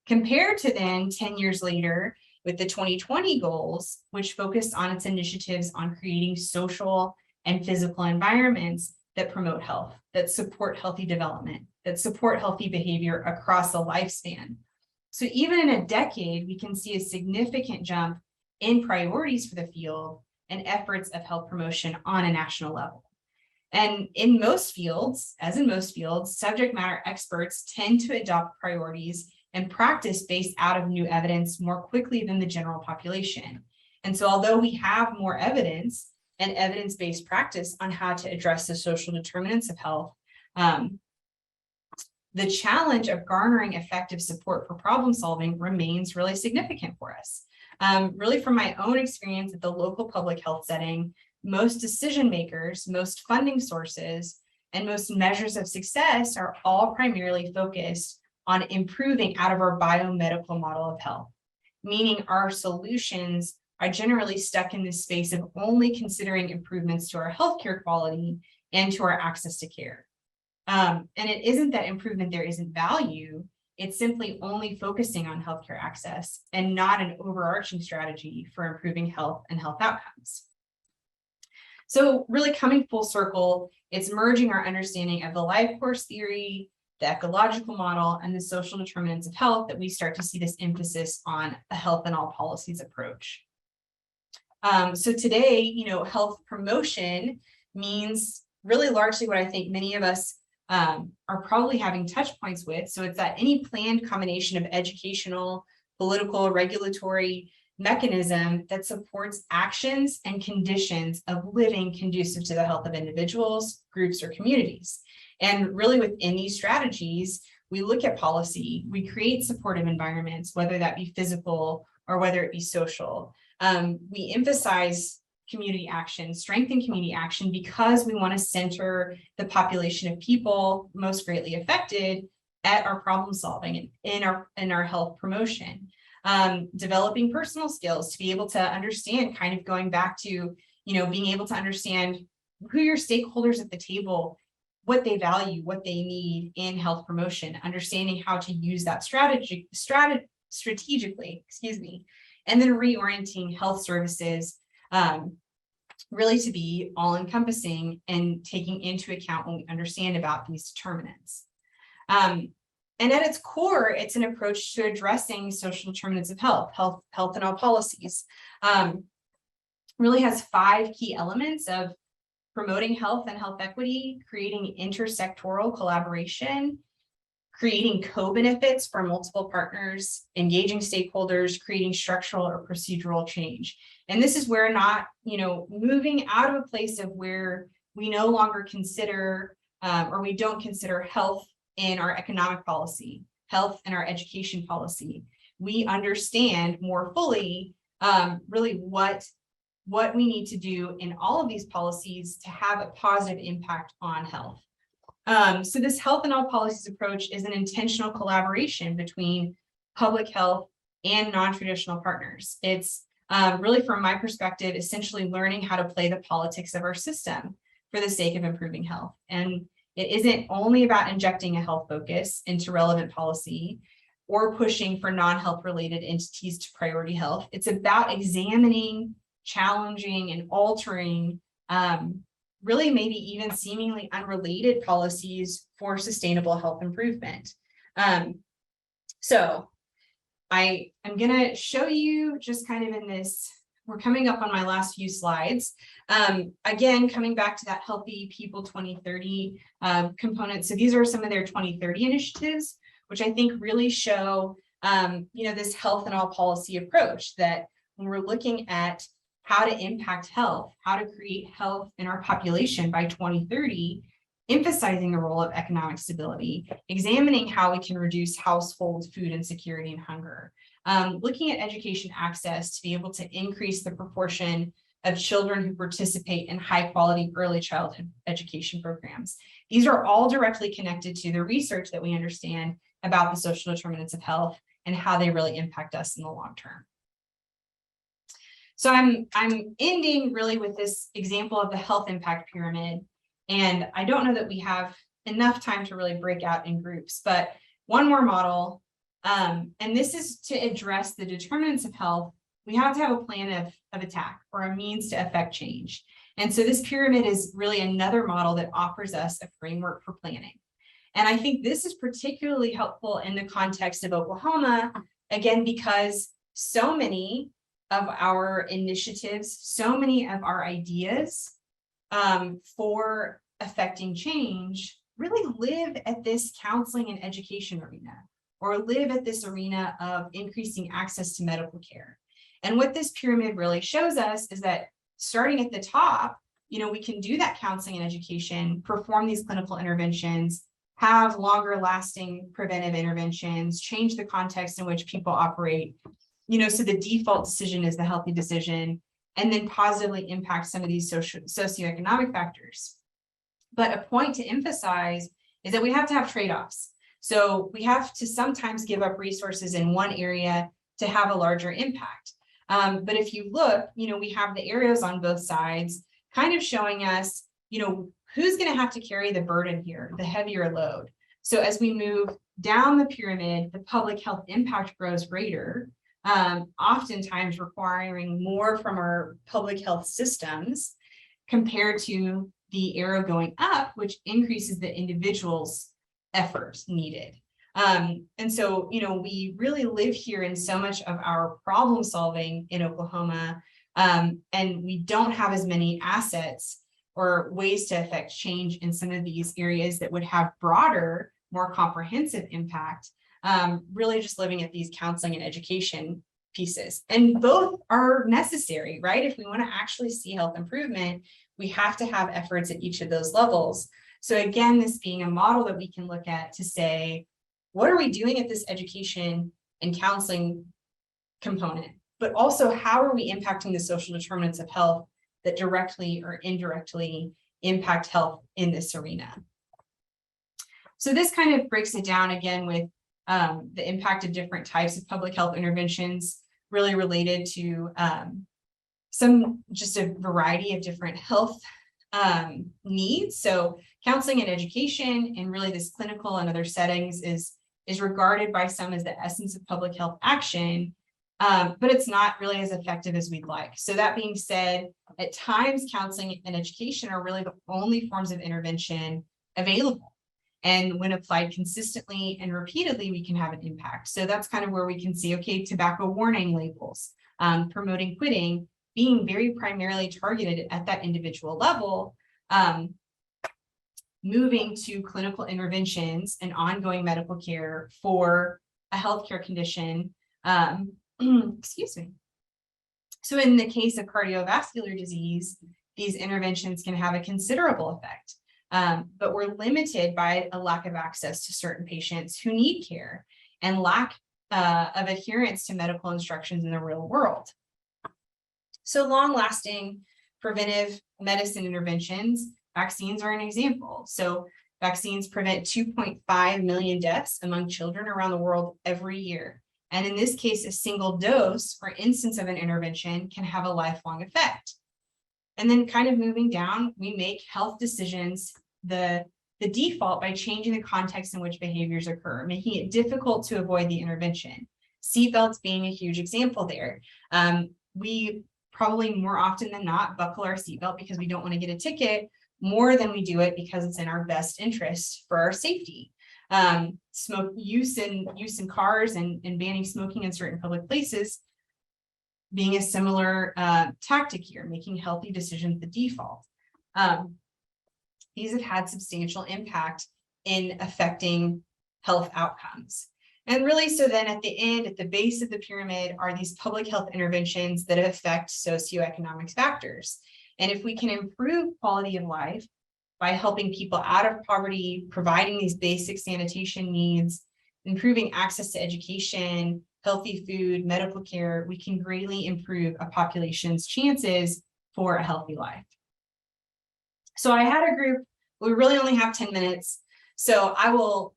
Compared to then 10 years later with the 2020 goals, which focused on its initiatives on creating social and physical environments that promote health, that support healthy development, that support healthy behavior across a lifespan. So even in a decade, we can see a significant jump in priorities for the field and efforts of health promotion on a national level. And in most fields, as in most fields, subject matter experts tend to adopt priorities and practice based out of new evidence more quickly than the general population. And so although we have more evidence and evidence-based practice on how to address the social determinants of health, the challenge of garnering effective support for problem solving remains really significant for us. Really, from my own experience at the local public health setting, most decision makers, most funding sources, and most measures of success are all primarily focused on improving out of our biomedical model of health, meaning our solutions are generally stuck in this space of only considering improvements to our healthcare quality and to our access to care. And it isn't that improvement there isn't value, it's simply only focusing on healthcare access and not an overarching strategy for improving health and health outcomes. So really coming full circle, it's merging our understanding of the life course theory, the ecological model, and the social determinants of health that we start to see this emphasis on a health in all policies approach. So today, health promotion means really largely what I think many of us are probably having touch points with. So it's that any planned combination of educational, political, regulatory mechanism that supports actions and conditions of living conducive to the health of individuals, groups, or communities. And really within these strategies, we look at policy, we create supportive environments, whether that be physical or whether it be social. We emphasize community action, strengthen community action, because we want to center the population of people most greatly affected at our problem solving and in our health promotion. Developing personal skills to be able to understand, kind of going back to, being able to understand who your stakeholders at the table, what they value, what they need in health promotion, understanding how to use that strategically, and then reorienting health services really to be all encompassing and taking into account when we understand about these determinants. And at its core, it's an approach to addressing social determinants of health in all policies. Really has 5 key elements of promoting health and health equity, creating intersectoral collaboration, creating co-benefits for multiple partners, engaging stakeholders, creating structural or procedural change. And this is where not, moving out of a place of where we no longer consider or we don't consider health in our economic policy, health in our education policy. We understand more fully really what we need to do in all of these policies to have a positive impact on health. So this health in all policies approach is an intentional collaboration between public health and non-traditional partners. It's really, from my perspective, essentially learning how to play the politics of our system for the sake of improving health. And it isn't only about injecting a health focus into relevant policy or pushing for non-health related entities to priority health. It's about examining, challenging, and altering really maybe even seemingly unrelated policies for sustainable health improvement. So I am going to show you just kind of in this, we're coming up on my last few slides. Again, coming back to that Healthy People 2030 component. So these are some of their 2030 initiatives, which I think really show, this health and all policy approach, that when we're looking at how to impact health, how to create health in our population by 2030, emphasizing the role of economic stability, examining how we can reduce household food insecurity and hunger, looking at education access to be able to increase the proportion of children who participate in high quality early childhood education programs. These are all directly connected to the research that we understand about the social determinants of health and how they really impact us in the long term. So I'm ending really with this example of the health impact pyramid. And I don't know that we have enough time to really break out in groups, but one more model, and this is to address the determinants of health. We have to have a plan of attack or a means to affect change. And so this pyramid is really another model that offers us a framework for planning. And I think this is particularly helpful in the context of Oklahoma, again, because so many of our initiatives, so many of our ideas for affecting change really live at this counseling and education arena, or live at this arena of increasing access to medical care. And what this pyramid really shows us is that starting at the top, we can do that counseling and education, perform these clinical interventions, have longer lasting preventive interventions, change the context in which people operate, so the default decision is the healthy decision, and then positively impact some of these socioeconomic factors. But a point to emphasize is that we have to have trade-offs. So we have to sometimes give up resources in one area to have a larger impact. But if you look, we have the arrows on both sides kind of showing us, who's going to have to carry the burden here, the heavier load. So as we move down the pyramid, the public health impact grows greater, oftentimes requiring more from our public health systems compared to the arrow going up, which increases the individual's effort needed. And so, we really live here in so much of our problem solving in Oklahoma, and we don't have as many assets or ways to affect change in some of these areas that would have broader, more comprehensive impact, really just living at these counseling and education pieces. And both are necessary, right? If we want to actually see health improvement, we have to have efforts at each of those levels. So again, this being a model that we can look at to say, what are we doing at this education and counseling component? But also, how are we impacting the social determinants of health that directly or indirectly impact health in this arena? So this kind of breaks it down again with the impact of different types of public health interventions, really related to just a variety of different health needs. So counseling and education and really this clinical and other settings is regarded by some as the essence of public health action, but it's not really as effective as we'd like. So that being said, at times counseling and education are really the only forms of intervention available. And when applied consistently and repeatedly, we can have an impact. So that's kind of where we can see, okay, tobacco warning labels, promoting quitting, being very primarily targeted at that individual level, moving to clinical interventions and ongoing medical care for a healthcare condition. Excuse me. So in the case of cardiovascular disease, these interventions can have a considerable effect. But we're limited by a lack of access to certain patients who need care and lack of adherence to medical instructions in the real world. So long-lasting preventive medicine interventions, vaccines are an example. So vaccines prevent 2.5 million deaths among children around the world every year. And in this case, a single dose or instance of an intervention can have a lifelong effect. And then kind of moving down, we make health decisions the default by changing the context in which behaviors occur, making it difficult to avoid the intervention. Seatbelts being a huge example there. We probably more often than not buckle our seatbelt because we don't want to get a ticket more than we do it because it's in our best interest for our safety. Smoke use in cars and banning smoking in certain public places being a similar tactic here, making healthy decisions the default. These have had substantial impact in affecting health outcomes. And really, so then at the end, at the base of the pyramid, are these public health interventions that affect socioeconomic factors. And if we can improve quality of life by helping people out of poverty, providing these basic sanitation needs, improving access to education, healthy food, medical care, we can greatly improve a population's chances for a healthy life. So I had a group, we really only have 10 minutes. So I will,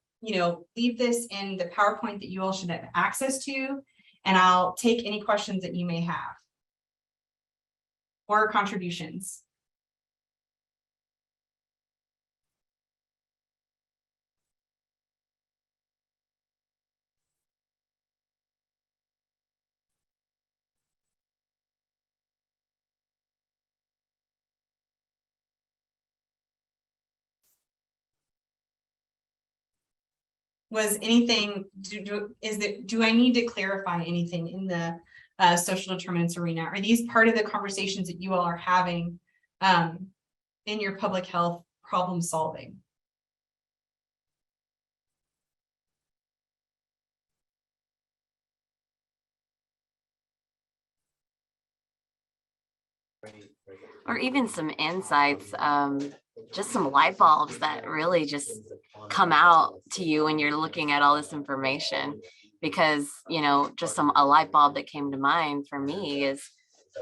leave this in the PowerPoint that you all should have access to, and I'll take any questions that you may have or contributions. Was anything, do I need to clarify anything in the social determinants arena? Are these part of the conversations that you all are having in your public health problem solving? Or even some insights, just some light bulbs that really just come out to you when you're looking at all this information. Because, just a light bulb that came to mind for me is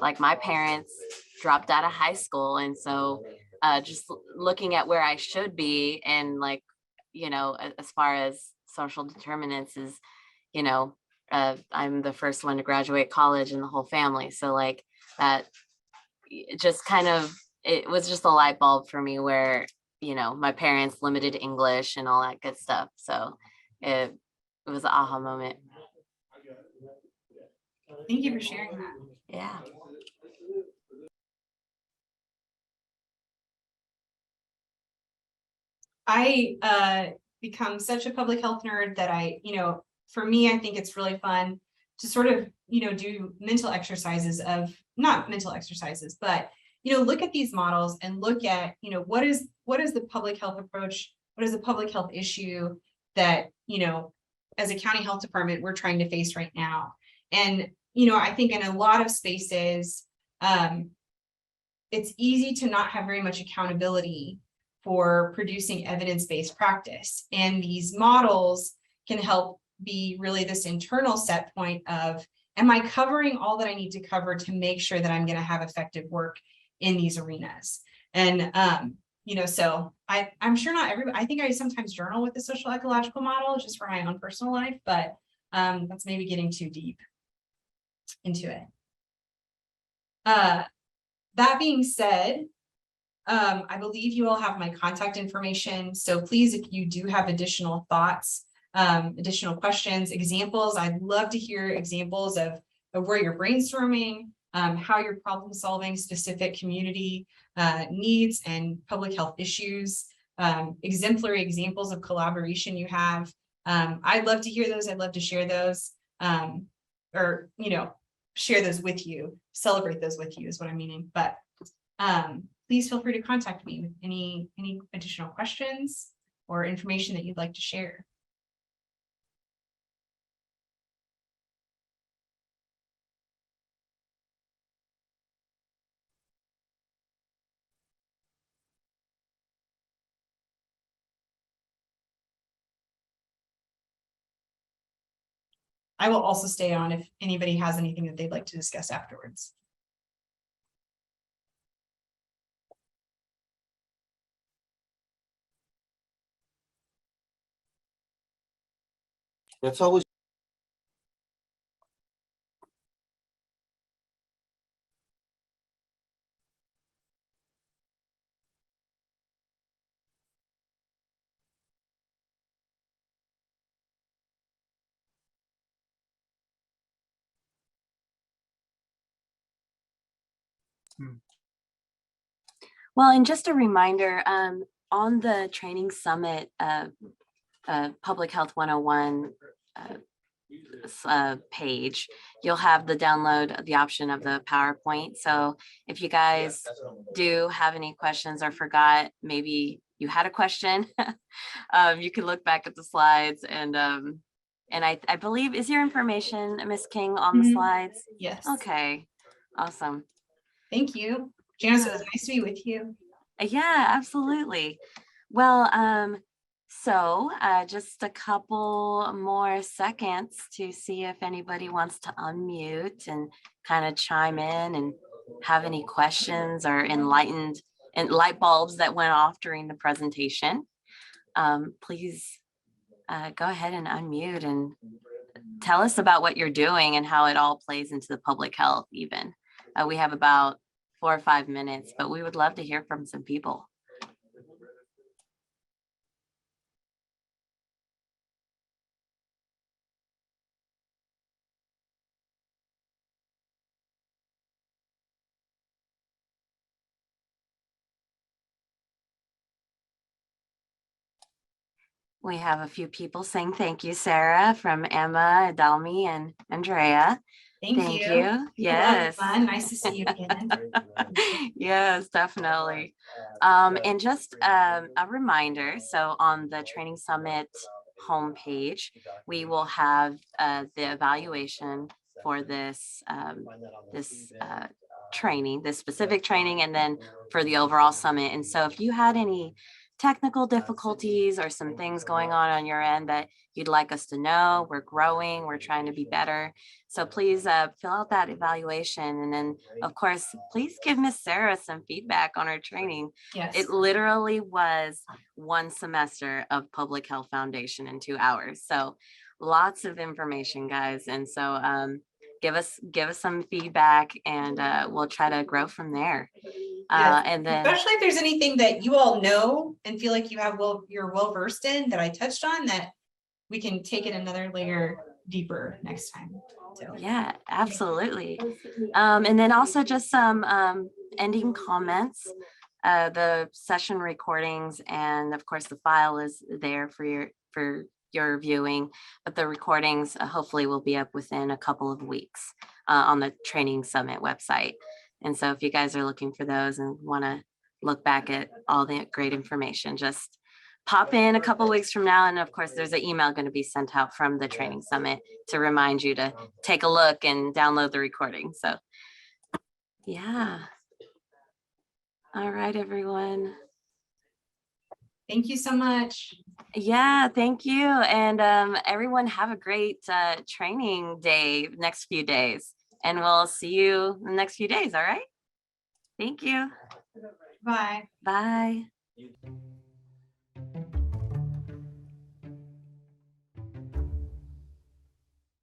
like my parents dropped out of high school. And so just looking at where I should be and like, as far as social determinants is, I'm the first one to graduate college in the whole family. So like that just it was just a light bulb for me where, my parents limited English and all that good stuff. So it was an aha moment. Thank you for sharing that. Yeah. I become such a public health nerd that for me, I think it's really fun to sort of, do mental exercises of, not mental exercises, but, look at these models and look at, what is the public health approach? What is the public health issue that, as a county health department, we're trying to face right now? And, I think in a lot of spaces, it's easy to not have very much accountability for producing evidence-based practice. And these models can help be really this internal set point of, am I covering all that I need to cover to make sure that I'm going to have effective work in these arenas? And, so I'm sure not everybody, I think I sometimes journal with the social ecological model just for my own personal life, but that's maybe getting too deep into it. That being said, I believe you all have my contact information. So please, if you do have additional thoughts, additional questions, examples, I'd love to hear examples of where you're brainstorming, how you're problem solving specific community needs and public health issues, exemplary examples of collaboration you have. I'd love to hear those. I'd love to share those, or, share those with you, celebrate those with you is what I'm meaning. But please feel free to contact me with any additional questions or information that you'd like to share. I will also stay on if anybody has anything that they'd like to discuss afterwards. That's always. Well, and just a reminder, on the training summit Public Health 101 page, you'll have the option of the PowerPoint. So if you guys do have any questions or forgot, maybe you had a question, you can look back at the slides and I believe, is your information, Ms. King, on the slides? Yes. Okay, awesome. Thank you. Janice, it was nice to be with you. Yeah, absolutely. Well, so just a couple more seconds to see if anybody wants to unmute and kind of chime in and have any questions or enlightened and light bulbs that went off during the presentation. Please go ahead and unmute and tell us about what you're doing and how it all plays into the public health even. We have about 4 or 5 minutes, but we would love to hear from some people. We have a few people saying thank you, Sarah, from Emma, Adalmi, and Andrea. Thank you. Yes. Fun. Nice to see you again. Yes, definitely. And just a reminder, so on the Training Summit homepage, we will have the evaluation for this training, this specific training, and then for the overall summit. And so if you had any technical difficulties or some things going on your end that you'd like us to know, we're growing, we're trying to be better. So please fill out that evaluation. And then of course, please give Miss Sarah some feedback on her training. Yes. It literally was 1 semester of Public Health Foundation in 2 hours. So lots of information, guys. And so give us some feedback and we'll try to grow from there. Yes. And then especially if there's anything that you all know and feel like you're well versed in that I touched on, that we can take it another layer deeper next time. So yeah, absolutely. And then also just some ending comments. The session recordings and of course the file is there for your viewing, but the recordings hopefully will be up within a couple of weeks on the Training Summit website. And so if you guys are looking for those and want to look back at all the great information, just pop in a couple of weeks from now. And of course, there's an email going to be sent out from the Training Summit to remind you to take a look and download the recording. So yeah. All right, everyone. thank you so much. Yeah, thank you. And everyone have a great training day next few days. And we'll see you in the next few days. All right. Thank you. Bye. Bye.